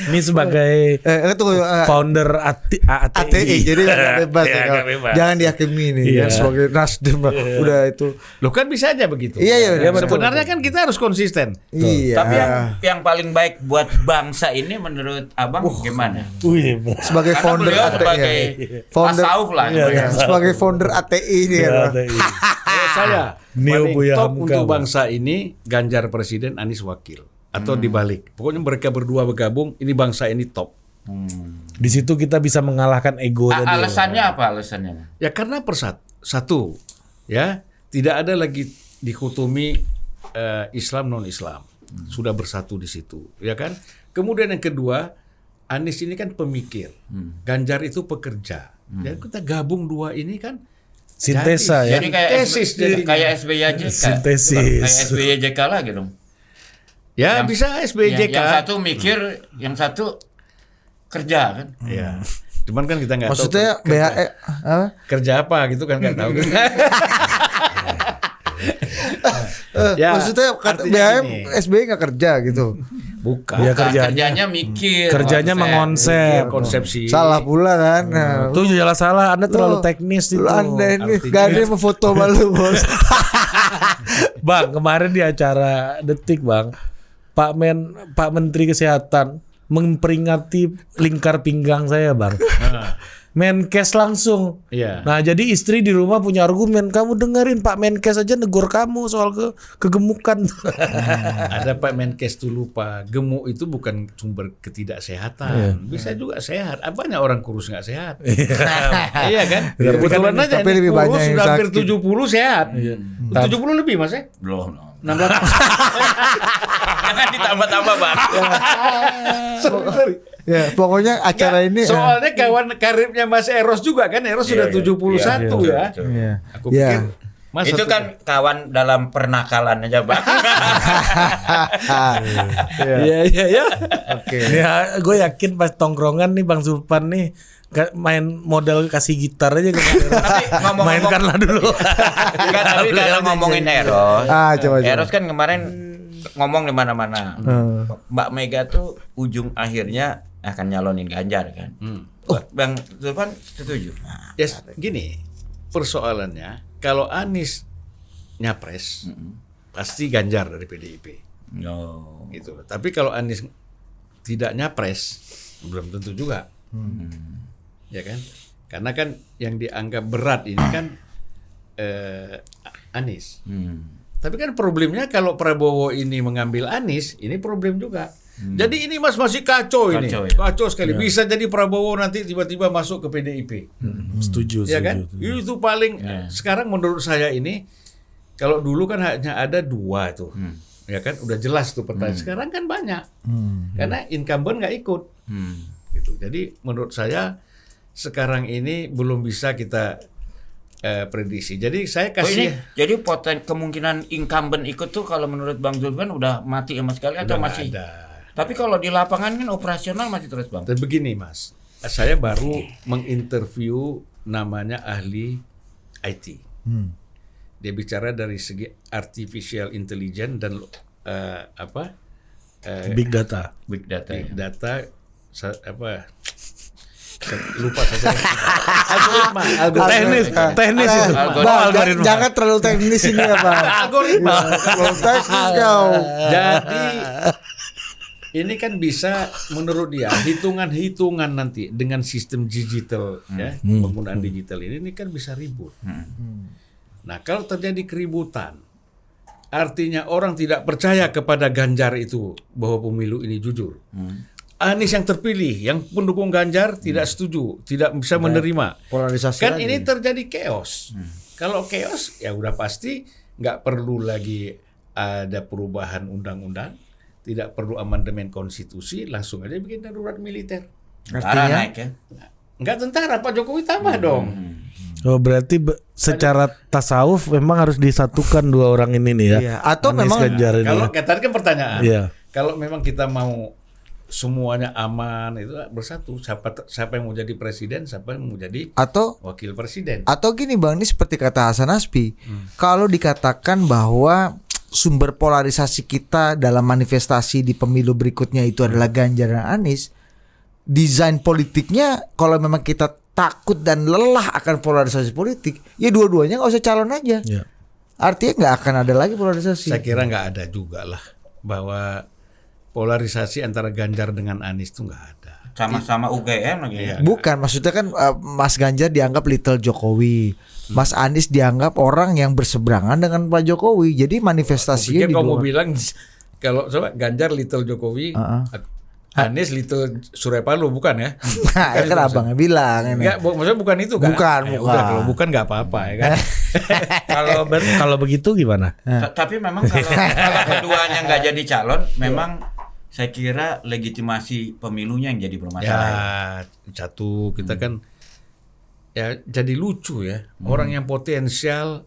Ini sebagai Tunggu, founder ATI jadi nggak bebas Iya, ya. nggak bebas. Jangan dihakimi nih Iya. ya, sebagai Nasdem lah. Udah itu. Loh kan bisa aja begitu. Iya, iya, Ya, betul, sebenarnya kan kita harus konsisten. Iya. Tapi yang paling baik buat bangsa ini menurut Abang gimana? Wih, sebagai Karena founder beliau ATI. sebagai Founder tasawuf lah. Iya, sebagai founder ATI ini ya. Bang. Kalau saya Neo paling Buya top Hamka, untuk Bang. bangsa ini Ganjar presiden, Anies wakil atau dibalik. Pokoknya mereka berdua bergabung, ini bangsa ini top. di situ kita bisa mengalahkan ego tadi. Alasannya apa alasannya? Ya karena satu ya tidak ada lagi dikotomi Islam non Islam, sudah bersatu di situ, ya kan. Kemudian yang kedua, Anies ini kan pemikir, Ganjar itu pekerja. Dan kita gabung dua ini kan Sintesa ya. Jadi kayak tesis jadi. kayak SBY Sintesis. Kayak SBY JK lah gitu. Ya bisa SBJK. Yang satu mikir, yang satu kerja kan. Ya. Cuman kan kita nggak tahu Maksudnya BHE apa? kerja apa gitu kan nggak tahu. Ya, Maksudnya kata artinya BHM gini. SBY nggak kerja gitu. Bukan. Ya, Kerjanya mikir. Kerjanya konsep. mengonsep. Konsepsi. Salah pula kan. Nah, Itu jelas salah. Anda terlalu teknis itu. Lu Anda ini Artinya- gak ada yang mau foto malu bos. Bang, kemarin di acara Detik, Bang, Pak Menteri Kesehatan memperingati lingkar pinggang saya, Bang. Menkes langsung. Iya. Nah, jadi istri di rumah punya argumen, kamu dengerin Pak Menkes aja negur kamu soal kegemukan. Ada Pak Menkes tuh lupa, gemuk itu bukan sumber ketidaksehatan. Bisa juga sehat. Banyak orang kurus nggak sehat. Iya kan? Kebetulan aja Tapi ini lebih kurus banyak yang sudah hampir sakit. 70 sehat. 70 lebih Mas ya? Belum. 16. Jangan ditambah-tambah, Bang. Ya, pokoknya acara ini Soalnya kawan karibnya Mas Eros juga kan, Eros sudah 71 ya. betul. Iya. Aku Iya. pikir Mas Itu satu- kan kawan dalam pernakalan aja, Bang. Iya. Oke. Ya, gue yakin pas tongkrongan nih Bang Zulpan nih main modal kasih gitar aja ke Tapi ngomong-ngomong, mainkanlah dulu. enggak, tapi kalau ngomongin Eros. Coba. Eros kan kemarin ngomong di mana-mana. Hmm. Mbak Mega tuh ujung akhirnya akan nyalonin Ganjar kan. Bang Zulfan setuju. Ya gini, persoalannya kalau Anies nyapres pasti Ganjar dari PDIP No. gitu loh. Tapi kalau Anies tidak nyapres belum tentu juga. Ya kan? Karena kan yang dianggap berat ini kan Anies. Tapi kan problemnya kalau Prabowo ini mengambil Anies, ini problem juga. Jadi ini Mas masih kacau ini. Kacau, ya. Kacau sekali. Bisa jadi Prabowo nanti tiba-tiba masuk ke PDIP. Setuju. Ya kan? Itu paling sekarang menurut saya ini kalau dulu kan hanya ada 2 tuh. Ya kan udah jelas tuh pertanyaan. Sekarang kan banyak. Karena incumbent nggak ikut. Gitu. Jadi menurut saya sekarang ini belum bisa kita prediksi. Jadi saya kasih Jadi kemungkinan incumbent ikut tuh kalau menurut Bang Zulfan udah mati sama sekali atau udah masih? nggak ada. Tapi kalau di lapangan kan operasional masih terus, Bang. Dan begini Mas, saya baru menginterview namanya ahli IT. Dia bicara dari segi artificial intelligence dan Big data. Big data. big data lupa saya. Teknis itu. Algoritma. Jangan terlalu teknis ini ya Bang. Algoritma. Terlalu teknis kau. Jadi ini kan bisa menurut dia hitungan-hitungan nanti dengan sistem digital ya, penggunaan digital ini kan bisa ribut. Nah, kalau terjadi keributan artinya orang tidak percaya kepada Ganjar itu bahwa pemilu ini jujur. Anies yang terpilih, yang pendukung Ganjar tidak setuju, tidak bisa menerima. Polarisasi Kan lagi. ini terjadi chaos. Kalau chaos ya udah pasti nggak perlu lagi ada perubahan undang-undang, tidak perlu amandemen konstitusi, langsung aja bikin darurat militer. Tentara naik ya. Nggak tentara, Pak Jokowi tambah dong. Oh, berarti secara tasawuf memang harus disatukan 2 orang ini nih ya. Iya. Atau Anies memang Ganjar ini. Kalau tadi kan pertanyaan, Iya. kalau memang kita mau semuanya aman itu bersatu, siapa yang mau jadi presiden, siapa yang mau jadi atau wakil presiden. gini Bang, ini seperti kata Hasan Hasbi, kalau dikatakan bahwa sumber polarisasi kita dalam manifestasi di pemilu berikutnya itu adalah Ganjar dan Anies, desain politiknya kalau memang kita takut dan lelah akan polarisasi politik, ya dua-duanya nggak usah calon aja. Iya. Artinya nggak akan ada lagi polarisasi. Saya kira nggak ada juga lah bahwa polarisasi antara Ganjar dengan Anies itu nggak ada. Sama-sama UGM lagi. Iya. Bukan, maksudnya kan Mas Ganjar dianggap little Jokowi, Mas Anies dianggap orang yang berseberangan dengan Pak Jokowi. Jadi manifestasinya Pikir di kamu luar. bilang kalau coba Ganjar little Jokowi, Anies little Surya Paloh bukan ya? Nah, kan abangnya bilang ini. Enggak, maksudnya bukan itu kan? Bukan, Ya bukan. udah, kalau bukan nggak apa-apa ya kan. Kalau begitu gimana? Tapi memang kalau keduanya nggak jadi calon, memang saya kira legitimasi pemilunya yang jadi bermasalah. Ya, satu kita kan ya jadi lucu ya. Orang yang potensial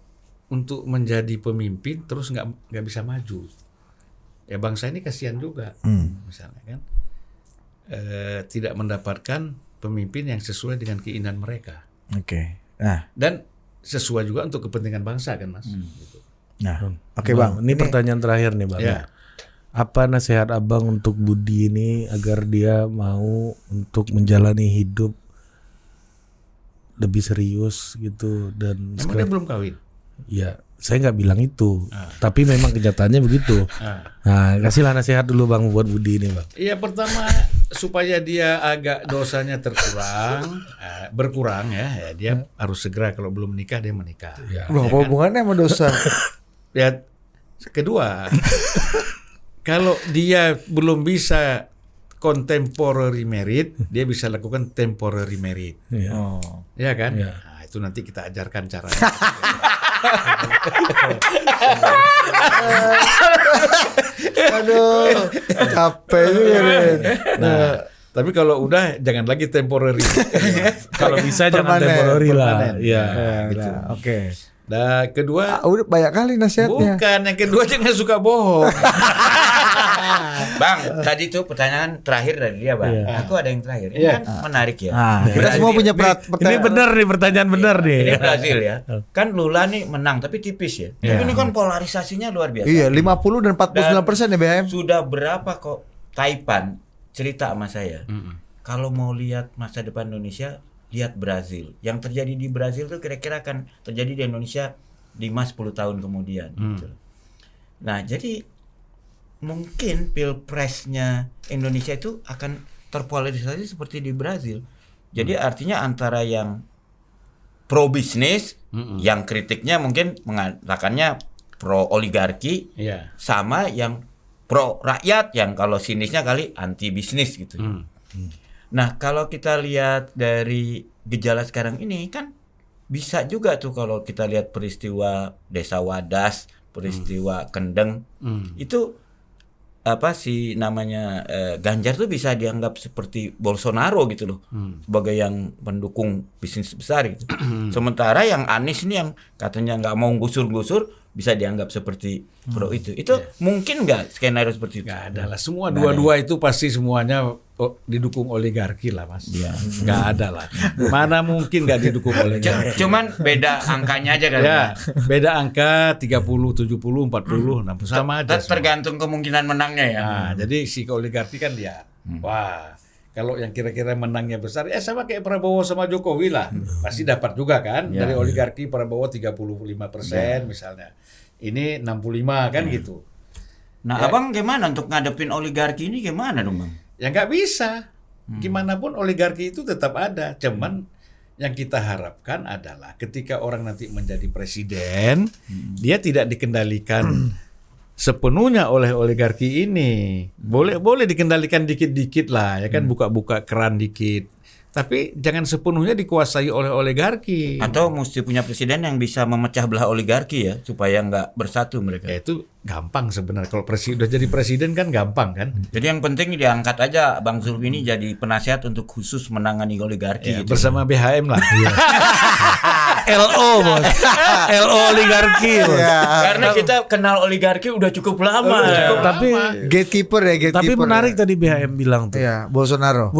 untuk menjadi pemimpin terus nggak bisa maju. Ya bangsa ini kasihan juga, misalnya kan tidak mendapatkan pemimpin yang sesuai dengan keinginan mereka Oke. Nah, dan sesuai juga untuk kepentingan bangsa kan mas. Gitu. nah. Oke, Bang. Ini pertanyaan terakhir nih Bang. Ya. Apa nasihat Abang untuk Budi ini agar dia mau untuk menjalani hidup lebih serius gitu dan Emang dia belum kawin? ya saya nggak bilang itu, tapi memang kenyataannya begitu. Nah, kasihlah nasihat dulu Bang buat Budi ini Bang. Iya, pertama supaya dia agak dosanya berkurang ya dia harus segera, kalau belum menikah dia menikah. Ya. Loh, apa hubungannya sama dosa? Ya, kedua kalau dia belum bisa contemporary marriage, dia bisa lakukan temporary marriage. Ya. Oh. Ya kan? Ya. Nah, itu nanti kita ajarkan caranya. Aduh, capek juga Ren. Nah, tapi kalau udah jangan lagi temporary. Kalau bisa jangan Permanen, temporary lah. permanen. Iya. Ya, gitu. udah, oke. Dan kedua, Udah banyak kali nasihatnya. bukan yang kedua jangan suka bohong. Bang, tadi tuh pertanyaan terakhir dari dia, Bang. Iya. Aku ada yang terakhir. Ini Iya. kan menarik ya. Kita semua punya Ini pertanyaan. benar nih, pertanyaan benar nih. Ini Brazil ya. Kan Lula nih menang tapi tipis ya. Tapi ini kan polarisasinya luar biasa. Iya, 50 dan 49% ya BHM. Sudah berapa kok Taipan cerita sama saya. Kalau mau lihat masa depan Indonesia, lihat Brazil. Yang terjadi di Brazil tuh kira-kira akan terjadi di Indonesia 5-10 tahun kemudian. Gitu. Nah, jadi mungkin pilpresnya Indonesia itu akan terpolarisasi seperti di Brazil. Jadi artinya antara yang pro bisnis, yang kritiknya mungkin mengatakannya pro oligarki, Iya. sama yang pro rakyat, yang kalau sinisnya kali anti bisnis gitu. Nah, kalau kita lihat dari gejala sekarang ini kan bisa juga tuh kalau kita lihat peristiwa Desa Wadas, peristiwa Kendeng, itu apa sih namanya Ganjar tuh bisa dianggap seperti Bolsonaro gitu loh, sebagai yang mendukung bisnis besar gitu. Sementara yang Anies ini yang katanya nggak mau gusur-gusur bisa dianggap seperti pro itu. Itu mungkin nggak skenario seperti itu? Nggak ada lah. Semua dua-dua itu pasti semuanya didukung oligarki lah, Mas. Nggak ada lah. Mana mungkin nggak didukung oligarki. Cuman beda angkanya aja kan. Ya, beda angka 30, 70, 40, 60 sama aja. Tergantung kemungkinan menangnya ya. Nah, jadi si oligarki kan dia. Wah, kalau yang kira-kira menangnya besar ya sama kayak Prabowo sama Jokowi lah. Pasti dapat juga kan dari oligarki. Prabowo 35% misalnya. Ini 65 kan gitu. Nah, Abang gimana untuk ngadepin oligarki ini gimana dong, Bang? Ya nggak bisa. Gimana pun oligarki itu tetap ada. Cuman yang kita harapkan adalah ketika orang nanti menjadi presiden, dia tidak dikendalikan sepenuhnya oleh oligarki ini. Boleh dikendalikan dikit-dikit lah, ya kan, buka-buka keran dikit. Tapi jangan sepenuhnya dikuasai oleh oligarki. Atau mesti punya presiden yang bisa memecah belah oligarki ya, supaya nggak bersatu mereka. Ya itu gampang sebenarnya. Kalau udah jadi presiden kan gampang kan. Jadi yang penting diangkat aja Bang Zulfi ini jadi penasihat untuk khusus menangani oligarki. Ya, gitu. bersama BHM lah. LO, Bos. LO oligarki, Bos. Karena kita kenal oligarki udah cukup lama. Tapi Gatekeeper ya, gatekeeper. tapi menarik tadi BHM bilang tuh. Iya, Bolsonaro.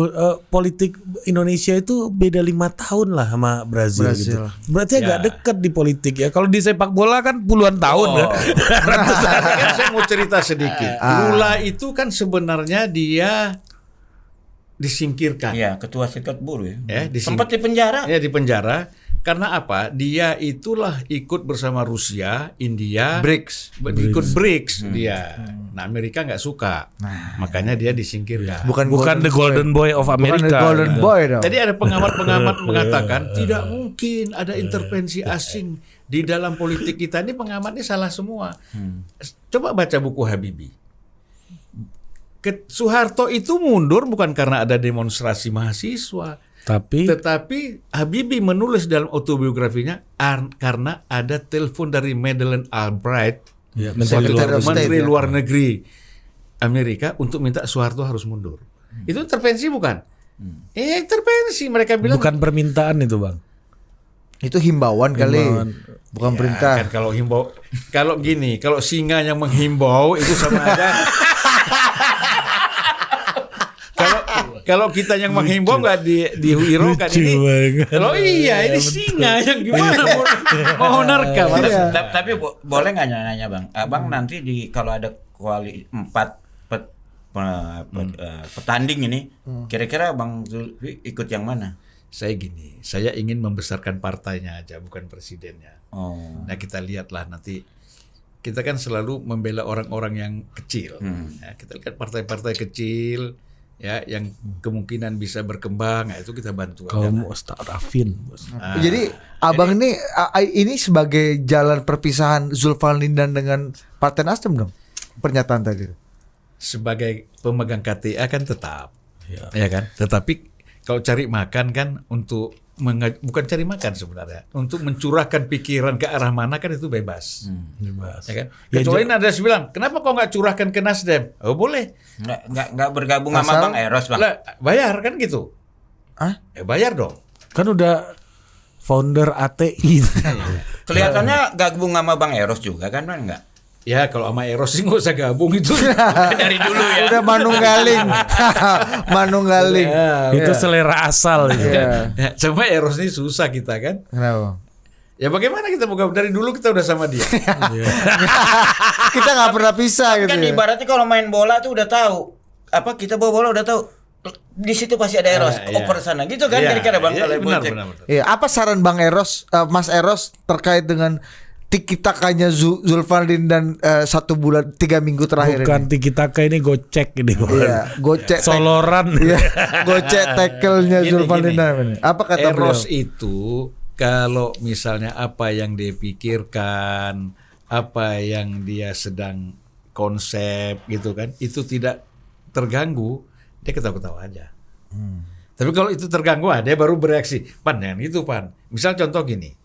Politik Indonesia itu beda 5 tahun lah sama Brazil. Gitu. Berarti agak dekat di politik ya. Kalau di sepak bola kan puluhan tahun ya. Tapi kan saya mau cerita sedikit. Lula itu kan sebenarnya dia disingkirkan. Iya, ketua serikat buruh ya. Sempat di penjara. Ya, di penjara. Karena apa? Dia itulah ikut bersama Rusia, India, ikut BRICS dia. Nah, Amerika nggak suka, makanya dia disingkirkan. Bukan the golden boy of America. Bukan the golden boy dong. Tadi ada pengamat-pengamat mengatakan tidak mungkin ada intervensi asing di dalam politik kita. Ini pengamatnya salah semua. Coba baca buku Habibie. Soeharto itu mundur bukan karena ada demonstrasi mahasiswa. Tetapi Habibie menulis dalam autobiografinya karena ada telepon dari Madeleine Albright, Menteri Luar Negeri Amerika, untuk minta Soeharto harus mundur. Itu intervensi bukan? Intervensi, mereka bilang. Bukan permintaan itu, Bang. Itu himbauan kali, bukan perintah. Kan kalau himbau, kalau gini, kalau singa yang menghimbau itu sama aja. Kalau kita yang menghimbau nggak dihiraukan ini. Kalau ini singa yang gimana mau nerka. Tapi boleh nggak nanya Bang? Abang nanti kalau ada petanding ini, kira-kira Bang Zulfi ikut yang mana? Saya ingin membesarkan partainya aja, bukan presidennya. Nah, kita lihatlah nanti. Kita kan selalu membela orang-orang yang kecil. Nah, kita lihat partai-partai kecil. Ya, yang kemungkinan bisa berkembang, itu kita bantu. Kalau mau Rafin. Jadi Abang ini sebagai jalan perpisahan Zulfalnindan dengan Partai Nasdem dong, pernyataan tadi. Sebagai pemegang KTA kan tetap, ya kan. Tetapi kalau cari makan kan bukan cari makan sebenarnya, untuk mencurahkan pikiran ke arah mana kan itu bebas. Ya kan? Kecuali ada yang bilang, kenapa kok nggak curahkan ke Nasdem? Oh boleh. Nggak bergabung sama Bang Eros, Bang. Lah, bayar kan gitu. Bayar dong. Kan udah founder ATI. Kelihatannya gabung sama Bang Eros juga kan, enggak? Ya kalau sama Eros sih nggak usah gabung itu. Dari dulu ya. Udah manunggaling. Manunggaling. Itu selera asal itu. Iya. Sama Eros ini susah kita kan. Kenapa? Ya bagaimana kita mau gabung? Dari dulu kita udah sama dia. Kita nggak pernah pisah gitu. Kan ya. ibaratnya kalau main bola tuh udah tahu. Apa kita bawa bola udah tahu. Di situ pasti ada Eros, Iya. oper sana gitu kan Iya, kira-kira Bang iya, kalau benar, Boncek. benar. Iya, apa saran Bang Eros, Mas Eros terkait dengan tiki-takanya Zulfandin dan 1 bulan 3 minggu terakhir Bukan ini? tiki-taka ini gocek ini. Iya, gocek Soloran. Iya, gocek tackle-nya Gini, Zulfandin. gini. Apa kata Eros beliau? itu kalau misalnya apa yang dia pikirkan, apa yang dia sedang konsep gitu kan, itu tidak terganggu, dia ketawa-ketawa aja. Tapi kalau itu terganggu, dia baru bereaksi. Pan, jangan gitu Pan. Misal contoh gini,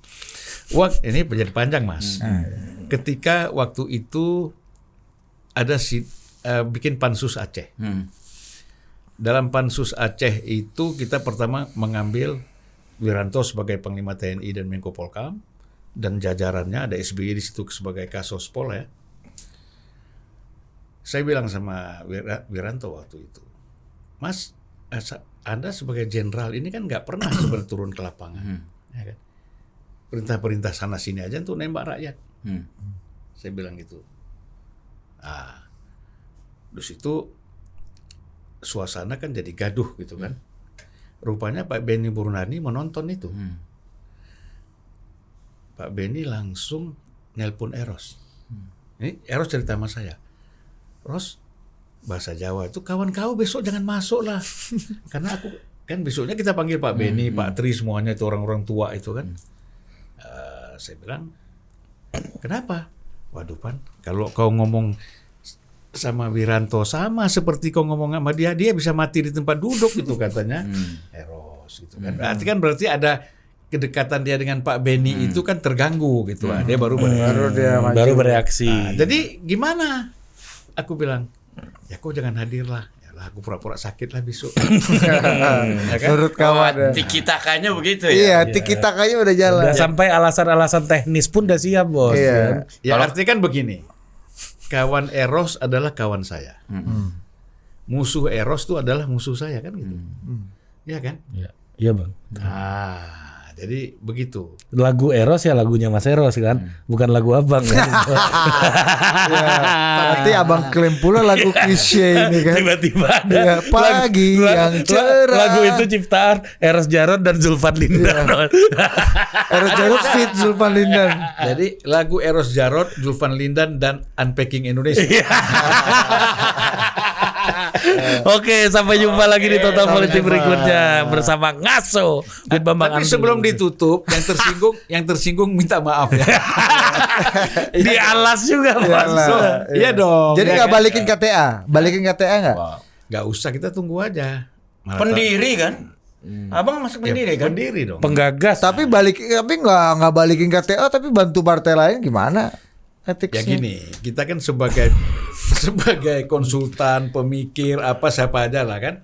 ini menjadi panjang Mas. Ketika waktu itu ada bikin pansus Aceh. Dalam pansus Aceh itu kita pertama mengambil Wiranto sebagai Panglima TNI dan Menko Polkam, dan jajarannya ada SBY di situ sebagai Kasospol ya. Saya bilang sama Wiranto waktu itu, Mas, Anda sebagai jenderal ini kan nggak pernah sebenarnya turun ke lapangan, ya kan? Perintah-perintah sana sini aja untuk nembak rakyat. Saya bilang gitu. Terus itu suasana kan jadi gaduh gitu kan. Rupanya Pak Benny Burnani menonton itu. Pak Benny langsung nelpon Eros. Ini Eros cerita sama saya. Ros, bahasa Jawa itu kawan kau besok jangan masuk lah. Karena aku kan besoknya kita panggil Pak Benny, Pak Tri, semuanya itu orang-orang tua itu kan. Saya bilang, kenapa? Waduh Pan, kalau kau ngomong sama Wiranto sama seperti kau ngomong sama dia bisa mati di tempat duduk gitu katanya. Eros gitu kan. Berarti ada kedekatan dia dengan Pak Benny itu kan terganggu gitu. Dia baru Baru bereaksi. jadi gimana? Aku bilang, ya kau jangan hadir lah. Aku pura-pura sakit lah besok. Ya kan? Menurut kawan. Tiki-takanya begitu ya. Iya, tiki-takanya udah jalan. Udah sampai alasan-alasan teknis pun udah siap, Bos. Iya. Ya artinya kan begini. Kawan Eros adalah kawan saya. Musuh Eros itu adalah musuh saya kan gitu. Iya kan? Iya, iya Bang. Jadi begitu. Lagu Eros ya lagunya Mas Eros kan, bukan lagu Abang kan. Nanti abang klaim pula lagu klise ini kan. Tiba-tiba ada Ya, pagi yang cerah. Lagu itu ciptaan Eros Jarod dan Zulfan Lindan. Eros Jarod fit Zulfan Lindan. Jadi lagu Eros Jarod, Zulfan Lindan dan Unpacking Indonesia. Oke, sampai jumpa lagi di Total Politik berikutnya bersama Ngaso dan Bambang Tapi Andri. sebelum ditutup, yang tersinggung minta maaf ya. Di alas juga, Bos. Iya dong. Jadi ya nggak kan? balikin KTA nggak? Nggak usah, kita tunggu aja. Malah Pendiri kan? Abang masuk pendiri kan? Pendiri dong. Penggagas. Tapi nggak balikin KTA tapi bantu partai lain gimana? Ya Etiknya. gini, kita kan sebagai konsultan, pemikir, siapa aja lah kan.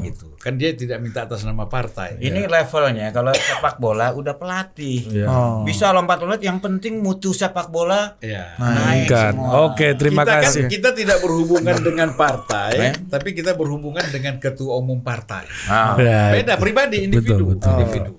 Gitu. Kan dia tidak minta atas nama partai. Ini levelnya kalau sepak bola udah pelatih. Bisa lompat-lompat, yang penting mutu sepak bola Ya. naik Kan. semua. Oke, terima kasih. Kita tidak berhubungan dengan partai, tapi kita berhubungan dengan ketua umum partai. Ya. Beda pribadi, individu. Betul. Individu.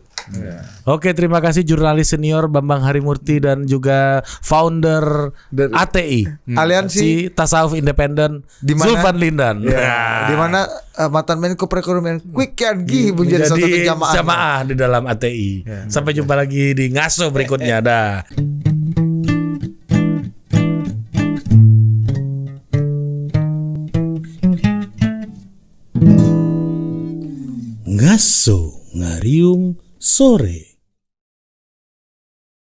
Oke, terima kasih jurnalis senior Bambang Harimurti dan juga founder ATI, Aliansi si Tasawuf Independen Di mana? Zulfan Lindan. Di mana mantan Menko Perekonomian Quick Kian Gi menjadi satu jamaah. di dalam ATI. Sampai jumpa lagi di Ngaso berikutnya. Dah. Ngaso ngariung sore.